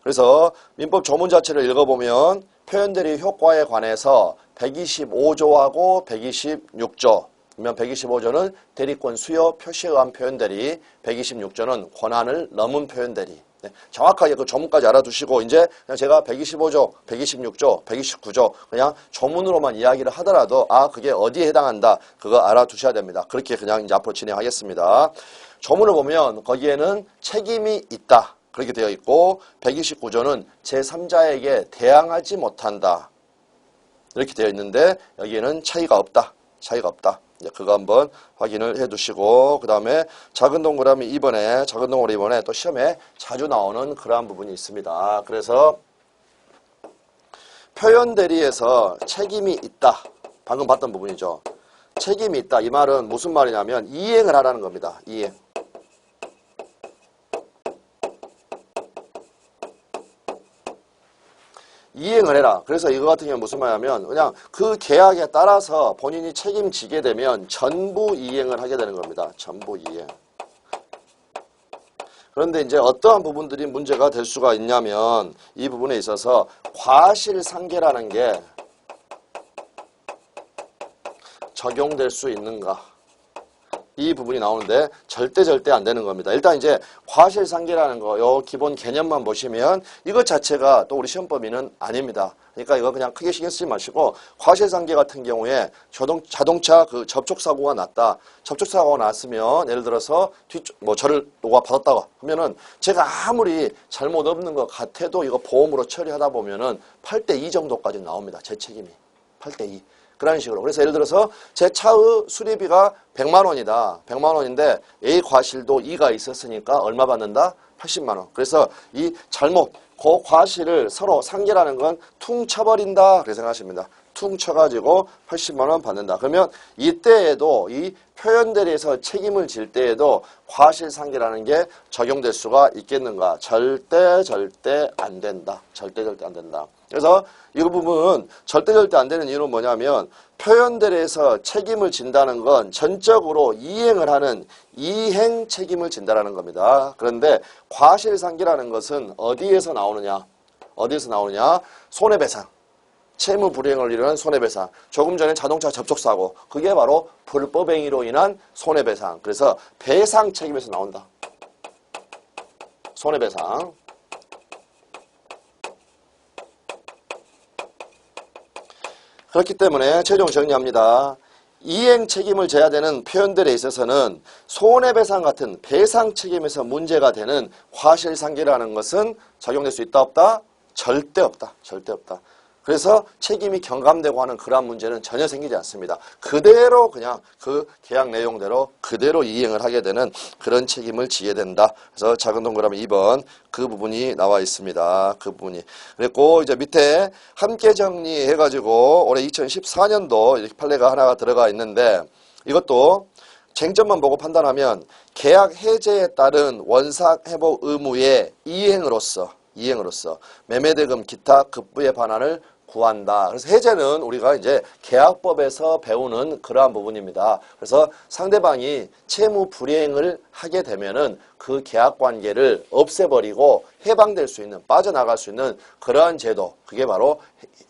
S1: 그래서 민법 조문 자체를 읽어보면 표현대리 효과에 관해서 125조하고 126조 그러면 125조는 대리권 수요 표시에 의한 표현대리, 126조는 권한을 넘은 표현대리. 네, 정확하게 그 조문까지 알아두시고 이제 그냥 제가 125조, 126조, 129조 그냥 조문으로만 이야기를 하더라도 그게 어디에 해당한다 그거 알아두셔야 됩니다. 그렇게 그냥 이제 앞으로 진행하겠습니다. 조문을 보면 거기에는 책임이 있다 그렇게 되어 있고 129조는 제3자에게 대항하지 못한다 이렇게 되어 있는데 여기에는 차이가 없다. 그거 한번 확인을 해 두시고 그 다음에 작은 동그라미 2번에 또 시험에 자주 나오는 그러한 부분이 있습니다. 그래서 표현대리에서 책임이 있다. 방금 봤던 부분이죠. 책임이 있다. 이 말은 무슨 말이냐면 이행을 하라는 겁니다. 이행을 해라. 그래서 이거 같은 경우는 무슨 말이냐면 그냥 그 계약에 따라서 본인이 책임지게 되면 전부 이행을 하게 되는 겁니다. 전부 이행. 그런데 이제 어떠한 부분들이 문제가 될 수가 있냐면 이 부분에 있어서 과실상계라는 게 적용될 수 있는가. 이 부분이 나오는데 절대 안 되는 겁니다. 일단 이제 과실상계라는 거 요 기본 개념만 보시면 이것 자체가 또 우리 시험 범위는 아닙니다. 그러니까 이거 그냥 크게 신경 쓰지 마시고 과실상계 같은 경우에 자동차 그 접촉사고가 났다. 접촉사고가 났으면 예를 들어서 저를 누가 받았다고 하면은 제가 아무리 잘못 없는 것 같아도 이거 보험으로 처리하다 보면은 8대2 정도까지 나옵니다. 제 책임이. 8대2. 그런 식으로. 그래서 예를 들어서 제 차의 수리비가 100만 원이다. 100만 원인데 A 과실도 2가 있었으니까 얼마 받는다? 80만 원. 그래서 이 그 과실을 서로 상계라는 건 퉁 쳐버린다. 그렇게 생각하십니다. 퉁 쳐가지고 80만 원 받는다. 그러면 이때에도 이 표현대리에서 책임을 질 때에도 과실상계라는 게 적용될 수가 있겠는가? 절대 안 된다. 절대 안 된다. 그래서 이 부분은 절대 안 되는 이유는 뭐냐면 표현대리에서 책임을 진다는 건 전적으로 이행을 하는 이행 책임을 진다라는 겁니다. 그런데 과실상계라는 것은 어디에서 나오느냐? 손해배상. 채무 불이행을 이루는 손해배상. 조금 전에 자동차 접촉사고. 그게 바로 불법행위로 인한 손해배상. 그래서 배상 책임에서 나온다. 손해배상. 그렇기 때문에 최종 정리합니다. 이행 책임을 져야 되는 표현들에 있어서는 손해배상 같은 배상 책임에서 문제가 되는 과실상계라는 것은 적용될 수 있다 없다? 절대 없다. 절대 없다. 그래서 책임이 경감되고 하는 그러한 문제는 전혀 생기지 않습니다. 그대로 그냥 그 계약 내용대로 그대로 이행을 하게 되는 그런 책임을 지게 된다. 그래서 작은 동그라미 2번 그 부분이 나와 있습니다. 그 부분이. 그리고 이제 밑에 함께 정리해가지고 올해 2014년도 이렇게 판례가 하나가 들어가 있는데 이것도 쟁점만 보고 판단하면 계약 해제에 따른 원상 회복 의무의 이행으로서 매매대금 기타 급부의 반환을 구한다. 그래서 해제는 우리가 이제 계약법에서 배우는 그러한 부분입니다. 그래서 상대방이 채무 불이행을 하게 되면은 그 계약 관계를 없애버리고 해방될 수 있는, 빠져나갈 수 있는 그러한 제도, 그게 바로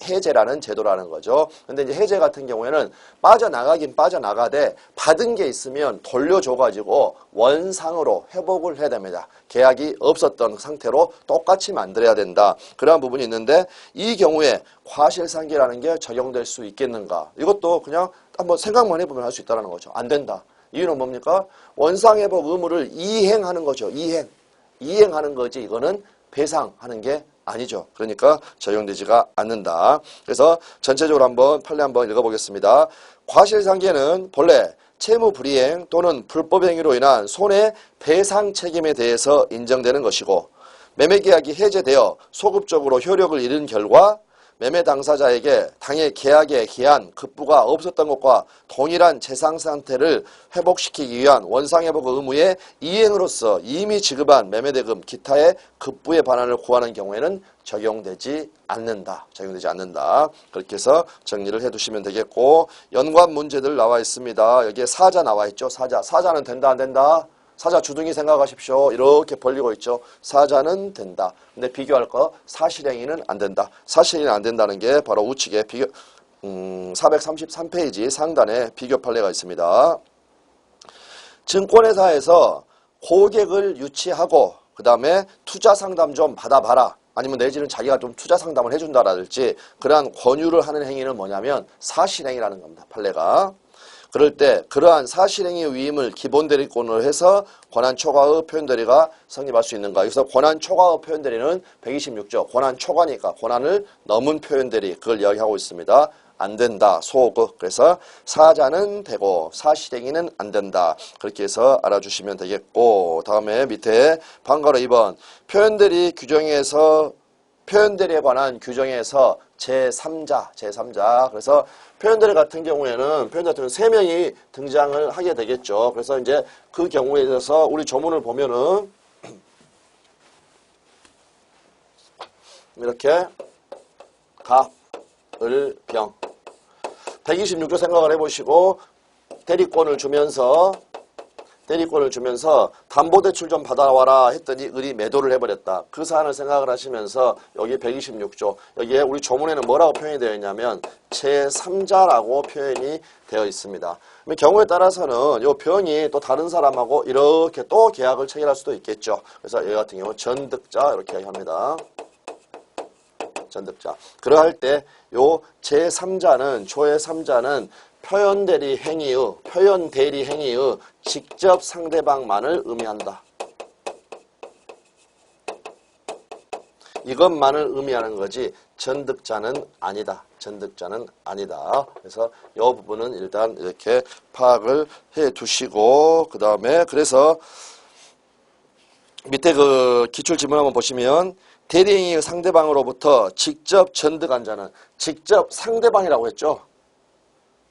S1: 해제라는 제도라는 거죠. 근데 이제 해제 같은 경우에는 빠져나가긴 빠져나가되 받은 게 있으면 돌려줘가지고 원상으로 회복을 해야 됩니다. 계약이 없었던 상태로 똑같이 만들어야 된다. 그러한 부분이 있는데 이 경우에 과실상계라는 게 적용될 수 있겠는가? 이것도 그냥 한번 생각만 해보면 할 수 있다는 거죠. 안 된다. 이유는 뭡니까? 원상회복 의무를 이행하는 거죠. 이행하는 거지 이거는 배상하는 게 아니죠. 그러니까 적용되지가 않는다. 그래서 전체적으로 한번 판례 한번 읽어보겠습니다. 과실상계는 본래 채무 불이행 또는 불법 행위로 인한 손해배상 책임에 대해서 인정되는 것이고 매매계약이 해제되어 소급적으로 효력을 잃은 결과 매매 당사자에게 당해 계약에 기한 급부가 없었던 것과 동일한 재산 상태를 회복시키기 위한 원상회복 의무의 이행으로서 이미 지급한 매매대금 기타의 급부의 반환을 구하는 경우에는 적용되지 않는다. 그렇게 해서 정리를 해두시면 되겠고 연관 문제들 나와 있습니다. 여기에 사자 나와 있죠. 사자는 된다 안 된다? 사자 주둥이 생각하십시오. 이렇게 벌리고 있죠. 사자는 된다. 근데 비교할 거 사실행위는 안 된다. 사실행위는 안 된다는 게 바로 우측에 433페이지 상단에 비교 판례가 있습니다. 증권회사에서 고객을 유치하고 그 다음에 투자 상담 좀 받아봐라. 아니면 내지는 자기가 좀 투자 상담을 해준다라든지 그러한 권유를 하는 행위는 뭐냐면 사실행위라는 겁니다. 판례가. 그럴 때 그러한 사실행위 위임을 기본 대리권으로 해서 권한 초과의 표현대리가 성립할 수 있는가. 여기서 권한 초과의 표현대리는 126조. 권한 초과니까 권한을 넘은 표현대리 그걸 이야기하고 있습니다. 안 된다. 소극. 그래서 사자는 되고 사실행위는 안 된다. 그렇게 해서 알아주시면 되겠고 다음에 밑에 방가로 2번 표현대리 규정에서 표현대리에 관한 규정에서 제3자. 그래서 표현대리 같은 경우에는 3명이 등장을 하게 되겠죠. 그래서 이제 그 경우에 있어서 우리 조문을 보면은 이렇게 가, 을, 병 126조 생각을 해보시고 대리권을 주면서 담보대출 좀 받아와라 했더니 을이 매도를 해버렸다. 그 사안을 생각을 하시면서 여기 126조 여기에 우리 조문에는 뭐라고 표현이 되어 있냐면 제3자라고 표현이 되어 있습니다. 경우에 따라서는 이 병이 또 다른 사람하고 이렇게 또 계약을 체결할 수도 있겠죠. 그래서 여기 같은 경우 전득자 이렇게 합니다. 전득자. 그러할 때 요 제3자는 조의 3자는 표현대리 행위의 직접 상대방만을 의미한다. 이것만을 의미하는 거지 전득자는 아니다. 그래서 이 부분은 일단 이렇게 파악을 해 두시고 그 다음에 그래서 밑에 그 기출지문 한번 보시면 대리행위 상대방으로부터 직접 전득한 자는 직접 상대방이라고 했죠.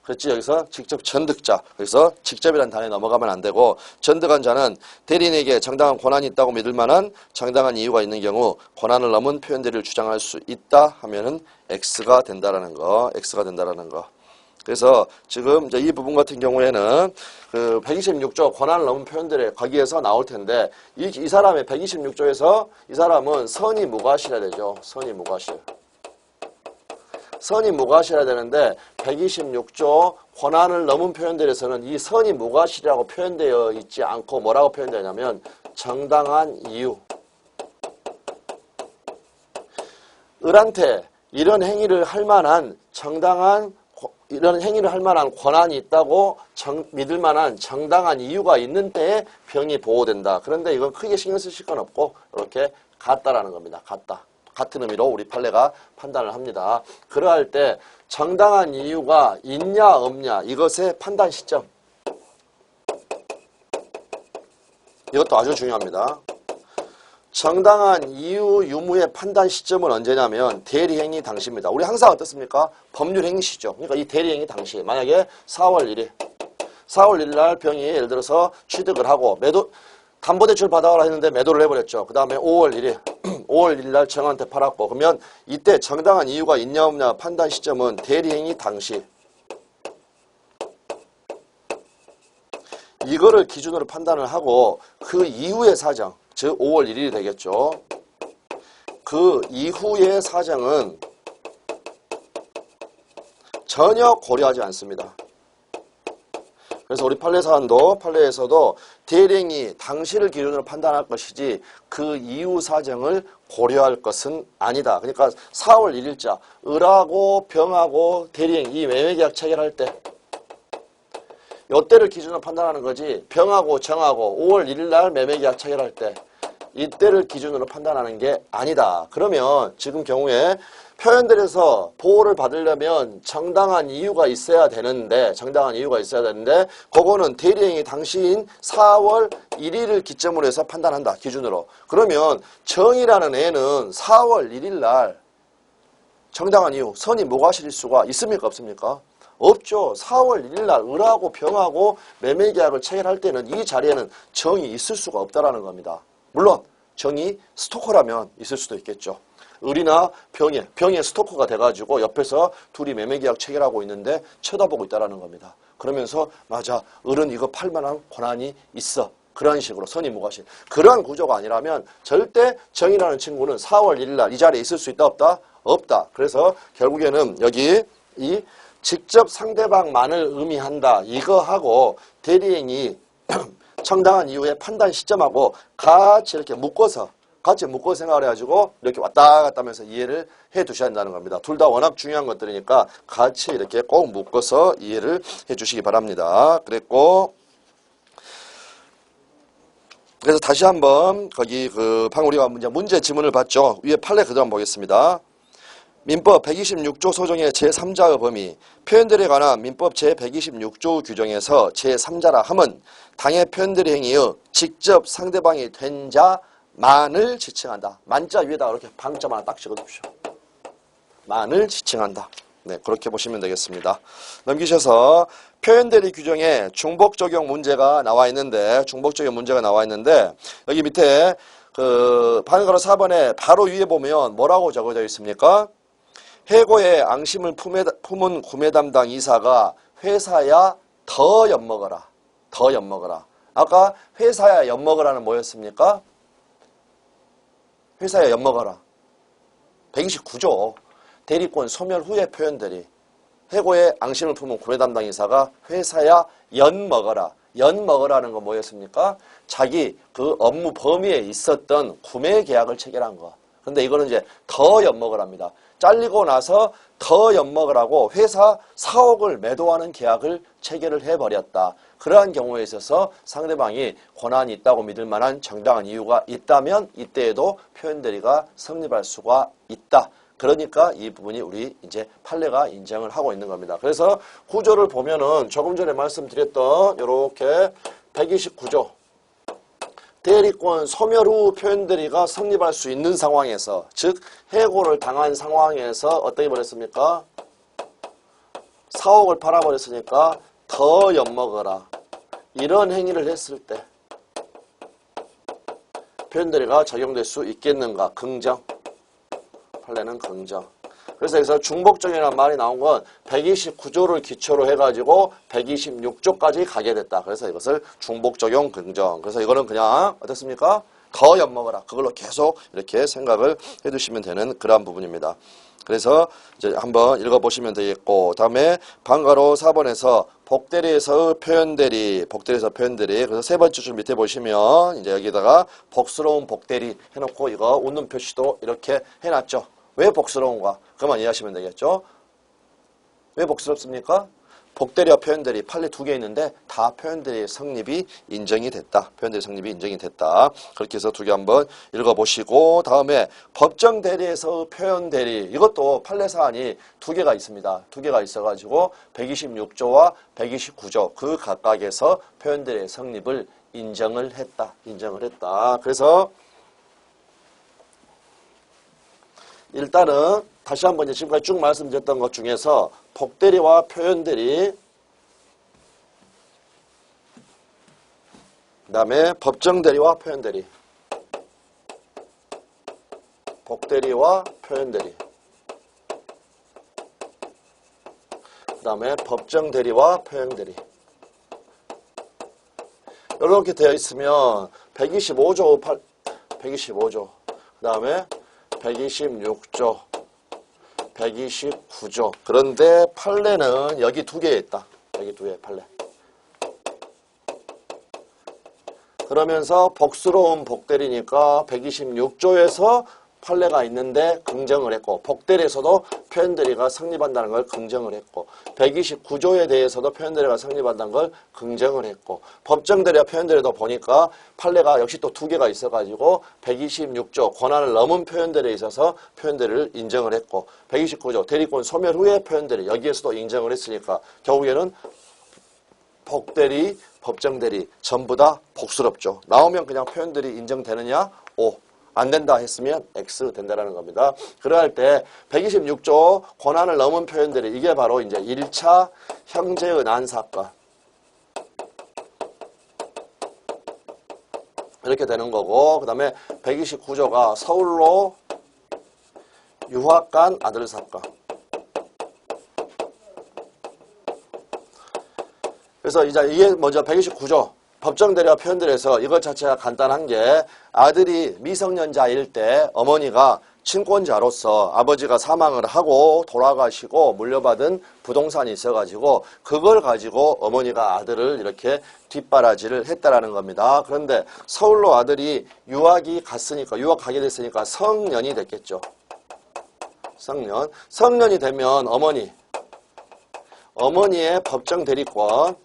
S1: 그렇지. 여기서 직접 전득자. 여기서 직접이라는 단어에 넘어가면 안 되고 전득한 자는 대리인에게 정당한 권한이 있다고 믿을 만한 정당한 이유가 있는 경우 권한을 넘은 표현대리를 주장할 수 있다 하면은 X가 된다라는 거. 그래서 지금 이제 이 부분 같은 경우에는 그 126조 권한을 넘은 표현들의 거기에서 나올 텐데 이 사람의 126조에서 이 사람은 선의 무과실해야 되죠. 선이 무과실해야 되는데 126조 권한을 넘은 표현들에서는 이 선이 무과실이라고 표현되어 있지 않고 뭐라고 표현되냐면 정당한 이유. 을한테 이런 행위를 할 만한 정당한 이런 행위를 할 만한 권한이 있다고 믿을 만한 정당한 이유가 있는 때에 병이 보호된다. 그런데 이건 크게 신경 쓰실 건 없고 이렇게 같다라는 겁니다. 같다. 같은 의미로 우리 판례가 판단을 합니다. 그러할 때 정당한 이유가 있냐 없냐 이것의 판단 시점. 이것도 아주 중요합니다. 정당한 이유 유무의 판단 시점은 언제냐면 대리행위 당시입니다. 우리 항상 어떻습니까? 법률행위 시죠. 그러니까 이 대리행위 당시 만약에 4월 1일 4월 1일 날 병이 예를 들어서 취득을 하고 담보대출 받아오라 했는데 매도를 해버렸죠. 그 다음에 5월 1일 5월 1일 날 정한테 팔았고 그러면 이때 정당한 이유가 있냐 없냐 판단 시점은 대리행위 당시 이거를 기준으로 판단을 하고 그 이후의 사정 즉 5월 1일이 되겠죠. 그 이후의 사정은 전혀 고려하지 않습니다. 그래서 우리 판례에서도 대리행위 당시를 기준으로 판단할 것이지 그 이후 사정을 고려할 것은 아니다. 그러니까 4월 1일자 을하고 병하고 대리행위 이 매매계약 체결할 때 이때를 기준으로 판단하는 거지 병하고 정하고 5월 1일 날 매매계약 체결할 때 이때를 기준으로 판단하는 게 아니다. 그러면 지금 경우에 표현들에서 보호를 받으려면 정당한 이유가 있어야 되는데 그거는 대리행위 당시인 4월 1일을 기점으로 해서 판단한다. 기준으로. 그러면 정이라는 애는 4월 1일 날 정당한 이유 선이 무과실일 수가 있습니까 없습니까? 없죠. 4월 1일 날 을하고 병하고 매매계약을 체결할 때는 이 자리에는 정이 있을 수가 없다라는 겁니다. 물론 정이 스토커라면 있을 수도 있겠죠. 을이나 병의 스토커가 돼가지고 옆에서 둘이 매매계약 체결하고 있는데 쳐다보고 있다라는 겁니다. 그러면서 맞아 을은 이거 팔만한 권한이 있어. 그런 식으로 선이 무과실. 그러한 구조가 아니라면 절대 정이라는 친구는 4월 1일 날 이 자리에 있을 수 있다 없다? 없다. 그래서 결국에는 여기 이 직접 상대방만을 의미한다. 이거하고 대리행위 정당한 이유의 판단 시점하고 같이 묶어서 생각을 해가지고 이렇게 왔다 갔다 하면서 이해를 해 두셔야 한다는 겁니다. 둘 다 워낙 중요한 것들이니까 같이 이렇게 꼭 묶어서 이해를 해 주시기 바랍니다. 그래서 다시 한번 거기 방금 우리가 문제 지문을 봤죠. 위에 판례 그대로 한번 보겠습니다. 민법 126조 소정의 제3자의 범위 표현들에 관한 민법 제126조 규정에서 제3자라 함은 당해 표현들의 행위의 직접 상대방이 된 자만을 지칭한다. 만자 위에다가 이렇게 방점 하나 딱 찍어두십시오. 만을 지칭한다. 네, 그렇게 보시면 되겠습니다. 넘기셔서 표현대리 규정에 중복 적용 문제가 나와 있는데 여기 밑에 반가로 4번에 바로 위에 보면 뭐라고 적어져 있습니까? 해고의 앙심을 품은 구매 담당 이사가 회사야 더 엿먹어라. 아까 회사야 엿먹으라는 뭐였습니까? 회사야 엿먹어라. 129조. 대리권 소멸 후의 표현들이 해고의 앙심을 품은 구매 담당 이사가 회사야 엿먹어라. 엿먹으라는 건 뭐였습니까? 자기 그 업무 범위에 있었던 구매 계약을 체결한 거. 근데 이거는 이제 더 엿먹으랍니다. 잘리고 나서 더 엿먹으라고 회사 사옥을 매도하는 계약을 체결을 해버렸다. 그러한 경우에 있어서 상대방이 권한이 있다고 믿을 만한 정당한 이유가 있다면 이때에도 표현대리가 성립할 수가 있다. 그러니까 이 부분이 우리 이제 판례가 인정을 하고 있는 겁니다. 그래서 구조를 보면은 조금 전에 말씀드렸던 이렇게 129조 대리권 소멸 후 표현대리가 성립할 수 있는 상황에서 즉 해고를 당한 상황에서 어떻게 버렸습니까? 사옥을 팔아버렸으니까 더 엿먹어라. 이런 행위를 했을 때 표현대리가 적용될 수 있겠는가? 긍정. 판례는 긍정. 그래서 여기서 중복적이라는 말이 나온 건 129조를 기초로 해가지고 126조까지 가게 됐다. 그래서 이것을 중복적용 긍정. 그래서 이거는 그냥 어떻습니까? 더 엿먹어라. 그걸로 계속 이렇게 생각을 해두시면 되는 그러한 부분입니다. 그래서 이제 한번 읽어보시면 되겠고, 다음에 방가로 4번에서 복대리에서 표현대리. 그래서 세 번째 줄 밑에 보시면 이제 여기다가 복스러운 복대리 해놓고 이거 웃는 표시도 이렇게 해놨죠. 왜 복스러운가? 그만 이해하시면 되겠죠. 왜 복스럽습니까? 복대리와 표현대리 판례 두 개 있는데 다 표현대리의 성립이 인정이 됐다. 표현대리 성립이 인정이 됐다. 그렇게 해서 두 개 한번 읽어보시고 다음에 법정대리에서 표현대리 이것도 판례 사안이 두 개가 있습니다. 두 개가 있어가지고 126조와 129조 그 각각에서 표현대리의 성립을 인정을 했다. 인정을 했다. 그래서 일단은 다시 한번 이제 지금까지 쭉 말씀드렸던 것 중에서 복대리와 표현대리 그 다음에 법정대리와 표현대리 복대리와 표현대리 그 다음에 법정대리와 표현대리 이렇게 되어 있으면 125조 그 다음에 126조 129조 그런데 판례는 여기 두 개 있다. 여기 두 개 판례. 그러면서 복스러운 복대리니까 126조에서 판례가 있는데 긍정을 했고 복대리에서도 표현대리가 성립한다는 걸 긍정을 했고 129조에 대해서도 표현대리가 성립한다는 걸 긍정을 했고 법정대리와 표현대리도 보니까 판례가 역시 또 두 개가 있어가지고 126조 권한을 넘은 표현대리에 있어서 표현대리를 인정을 했고 129조 대리권 소멸 후에 표현대리 여기에서도 인정을 했으니까 결국에는 복대리, 법정대리 전부 다 복스럽죠. 나오면 그냥 표현대리 인정되느냐? O. 안 된다 했으면 X 된다라는 겁니다. 그러할 때 126조 권한을 넘은 표현들이 이게 바로 이제 1차 형제은한 사건. 이렇게 되는 거고, 그 다음에 129조가 서울로 유학 간 아들 사건. 그래서 이제 이게 먼저 129조. 법정대리와 표현대리에서 이것 자체가 간단한 게 아들이 미성년자일 때 어머니가 친권자로서 아버지가 사망을 하고 돌아가시고 물려받은 부동산이 있어가지고 그걸 가지고 어머니가 아들을 이렇게 뒷바라지를 했다라는 겁니다. 그런데 서울로 아들이 유학 가게 됐으니까 성년이 됐겠죠. 성년이 되면 어머니의 법정 대리권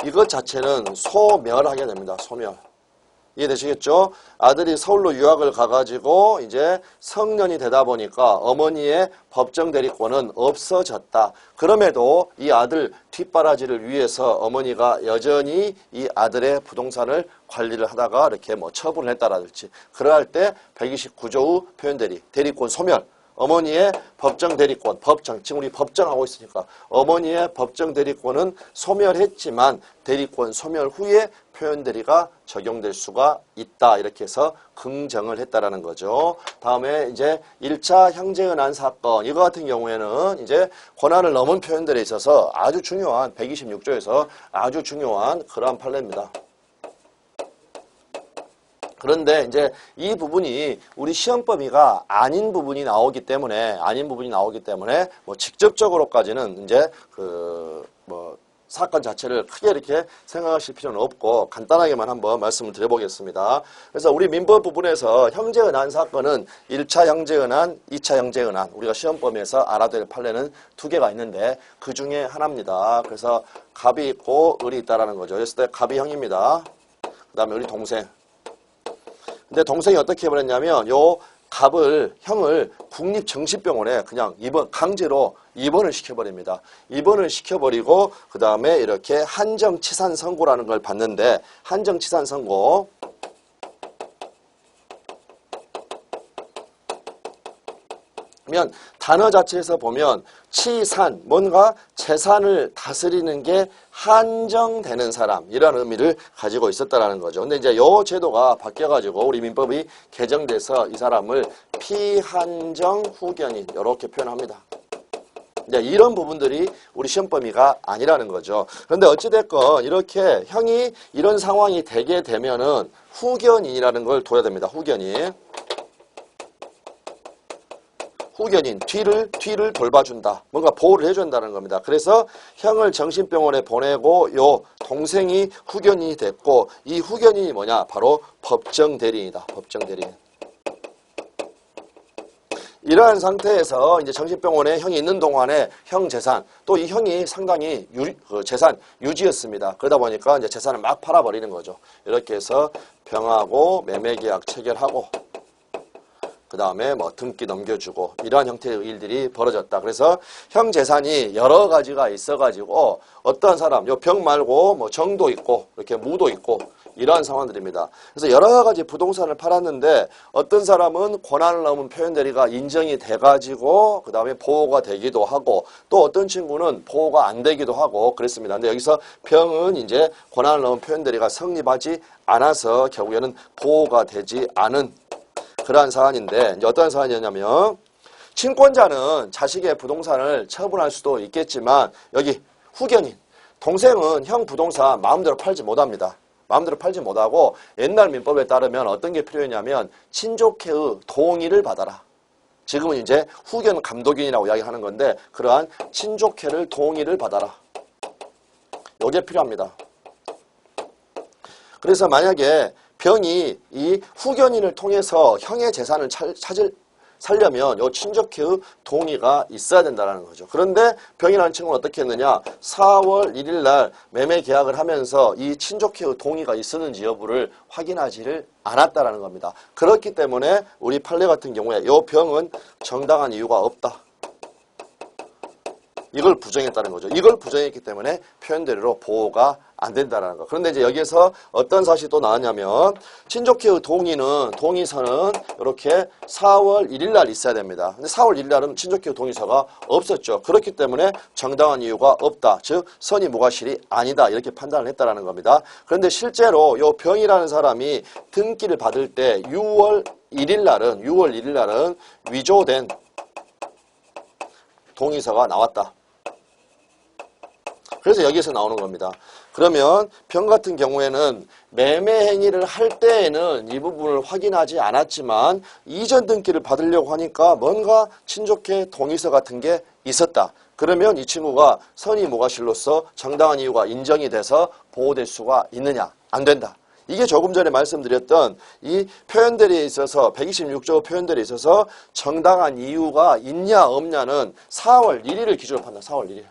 S1: 이것 자체는 소멸하게 됩니다. 소멸. 이해되시겠죠? 아들이 서울로 유학을 가가지고 이제 성년이 되다 보니까 어머니의 법정 대리권은 없어졌다. 그럼에도 이 아들 뒷바라지를 위해서 어머니가 여전히 이 아들의 부동산을 관리를 하다가 이렇게 뭐 처분을 했다라든지 그럴 때 129조 후 표현대리, 대리권 소멸. 어머니의 법정 대리권, 지금 우리 법정하고 있으니까 어머니의 법정 대리권은 소멸했지만 대리권 소멸 후에 표현 대리가 적용될 수가 있다. 이렇게 해서 긍정을 했다라는 거죠. 다음에 이제 1차 형제은한 사건 이거 같은 경우에는 이제 권한을 넘은 표현 대리에 있어서 아주 중요한 126조에서 아주 중요한 그러한 판례입니다. 그런데 이제 이 부분이 우리 시험 범위가 아닌 부분이 나오기 때문에 뭐 직접적으로까지는 이제 사건 자체를 크게 이렇게 생각하실 필요는 없고 간단하게만 한번 말씀을 드려보겠습니다. 그래서 우리 민법 부분에서 형제은한 사건은 1차 형제은한, 2차 형제은한 우리가 시험 범위에서 알아야 될 판례는 두 개가 있는데 그 중에 하나입니다. 그래서 갑이 있고 을이 있다라는 거죠. 그랬을 때 갑이 형입니다. 그 다음에 우리 동생. 근데 동생이 어떻게 해버렸냐면 요 형을 국립정신병원에 그냥 강제로 입원을 시켜버립니다. 입원을 시켜버리고 그 다음에 이렇게 한정치산 선고라는 걸 받는데 한정치산 선고 면 단어 자체에서 보면 치산, 뭔가 재산을 다스리는 게 한정되는 사람 이런 의미를 가지고 있었다라는 거죠. 근데 이제 요 제도가 바뀌어가지고 우리 민법이 개정돼서 이 사람을 피한정 후견인 이렇게 표현합니다. 이제 이런 부분들이 우리 시험 범위가 아니라는 거죠. 그런데 어찌됐건 이렇게 형이 이런 상황이 되게 되면은 후견인이라는 걸 둬야 됩니다. 후견인, 뒤를 돌봐준다. 뭔가 보호를 해준다는 겁니다. 그래서 형을 정신병원에 보내고 요 동생이 후견인이 됐고 이 후견인이 뭐냐? 바로 법정대리인이다. 법정대리인. 이러한 상태에서 이제 정신병원에 형이 있는 동안에 형 재산, 또 이 형이 상당히 재산 유지였습니다. 그러다 보니까 이제 재산을 막 팔아버리는 거죠. 이렇게 해서 병하고 매매계약 체결하고, 그 다음에 뭐 등기 넘겨주고, 이러한 형태의 일들이 벌어졌다. 그래서 형 재산이 여러 가지가 있어가지고 어떤 사람, 요 병 말고 뭐 정도 있고 이렇게 무도 있고 이러한 상황들입니다. 그래서 여러 가지 부동산을 팔았는데 어떤 사람은 권한을 넘은 표현대리가 인정이 돼가지고 그 다음에 보호가 되기도 하고, 또 어떤 친구는 보호가 안 되기도 하고 그랬습니다. 근데 여기서 병은 이제 권한을 넘은 표현대리가 성립하지 않아서 결국에는 보호가 되지 않은 그러한 사안인데, 이제 어떤 사안이었냐면, 친권자는 자식의 부동산을 처분할 수도 있겠지만 여기 후견인, 동생은 형 부동산 마음대로 팔지 못합니다. 마음대로 팔지 못하고 옛날 민법에 따르면 어떤 게 필요했냐면 친족회의 동의를 받아라. 지금은 이제 후견 감독인이라고 이야기하는 건데, 그러한 친족회를 동의를 받아라. 이게 필요합니다. 그래서 만약에 병이 이 후견인을 통해서 형의 재산을 살려면 요 친족회의 동의가 있어야 된다는 거죠. 그런데 병이라는 친구는 어떻게 했느냐? 4월 1일 날 매매 계약을 하면서 이 친족회의 동의가 있었는지 여부를 확인하지를 않았다라는 겁니다. 그렇기 때문에 우리 판례 같은 경우에 요 병은 정당한 이유가 없다. 이걸 부정했다는 거죠. 이걸 부정했기 때문에 표현대로로 보호가 안 된다는 거. 그런데 이제 여기에서 어떤 사실이 또 나왔냐면, 친족회의 동의는, 동의서는 이렇게 4월 1일 날 있어야 됩니다. 근데 4월 1일 날은 친족회의 동의서가 없었죠. 그렇기 때문에 정당한 이유가 없다. 즉, 선의 무과실이 아니다. 이렇게 판단을 했다는 겁니다. 그런데 실제로 요 병이라는 사람이 등기를 받을 때 6월 1일 날은 위조된 동의서가 나왔다. 그래서 여기에서 나오는 겁니다. 그러면 병 같은 경우에는 매매 행위를 할 때에는 이 부분을 확인하지 않았지만 이전 등기를 받으려고 하니까 뭔가 친족회 동의서 같은 게 있었다. 그러면 이 친구가 선의 무과실로서 정당한 이유가 인정이 돼서 보호될 수가 있느냐? 안 된다. 이게 조금 전에 말씀드렸던 이 표현들에 있어서 126조 표현들에 있어서 정당한 이유가 있냐 없냐는 4월 1일을 기준으로 판다. 4월 1일.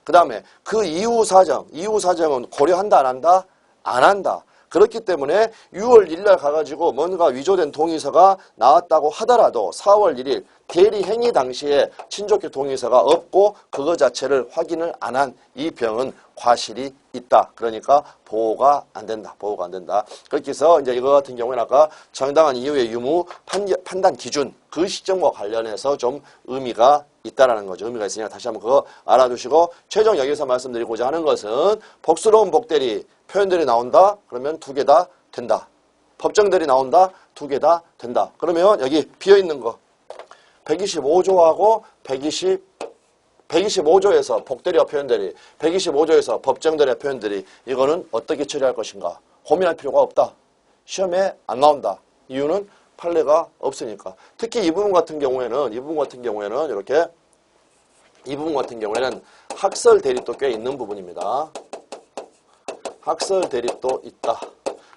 S1: 그 다음에 그 이후 사정은 고려한다 안 한다? 안 한다. 그렇기 때문에 6월 1일 날 가가지고 뭔가 위조된 동의서가 나왔다고 하더라도 4월 1일 대리 행위 당시에 친족회 동의서가 없고 그거 자체를 확인을 안 한 이 병은 과실이 있다. 그러니까 보호가 안 된다. 보호가 안 된다. 그렇게 해서 이제 이거 같은 경우에는 아까 정당한 이유의 유무 판단 기준 그 시점과 관련해서 좀 의미가 있다라는 거죠. 의미가 있으니까 다시 한번 그거 알아두시고, 최종 여기서 말씀드리고자 하는 것은 복스러운 복대리 표현들이 나온다. 그러면 두 개 다 된다. 법정들이 나온다. 두 개 다 된다. 그러면 여기 비어있는 거 125조하고 125조에서 복대리와 표현대리, 125조에서 법정대리와 표현대리, 이거는 어떻게 처리할 것인가 고민할 필요가 없다. 시험에 안 나온다. 이유는 판례가 없으니까. 특히 이 부분 같은 경우에는 이렇게 이 부분 같은 경우에는 학설 대립도 꽤 있는 부분입니다. 학설 대립도 있다.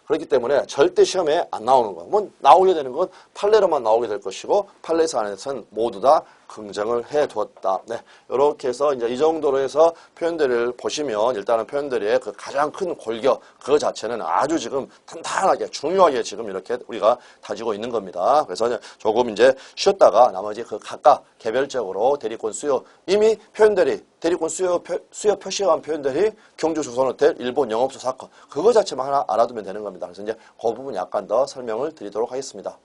S1: 그렇기 때문에 절대 시험에 안 나오는 거야. 뭐 나오게 되는 건 판례로만 나오게 될 것이고, 판례 사안에서는 모두 다 긍정을 해 두었다. 네, 이렇게 해서 이제 이 정도로 해서 표현들을 보시면 일단은 표현들의 그 가장 큰 골격 그 자체는 아주 지금 탄탄하게 중요하게 지금 이렇게 우리가 다지고 있는 겁니다. 그래서 조금 이제 쉬었다가 나머지 그 각각 개별적으로 대리권 수요, 이미 표현들이 대리권 수요 표시한 표현들이 경주 조선호텔 일본 영업소 사건 그거 자체만 하나 알아두면 되는 겁니다. 그래서 이제 그 부분 약간 더 설명을 드리도록 하겠습니다.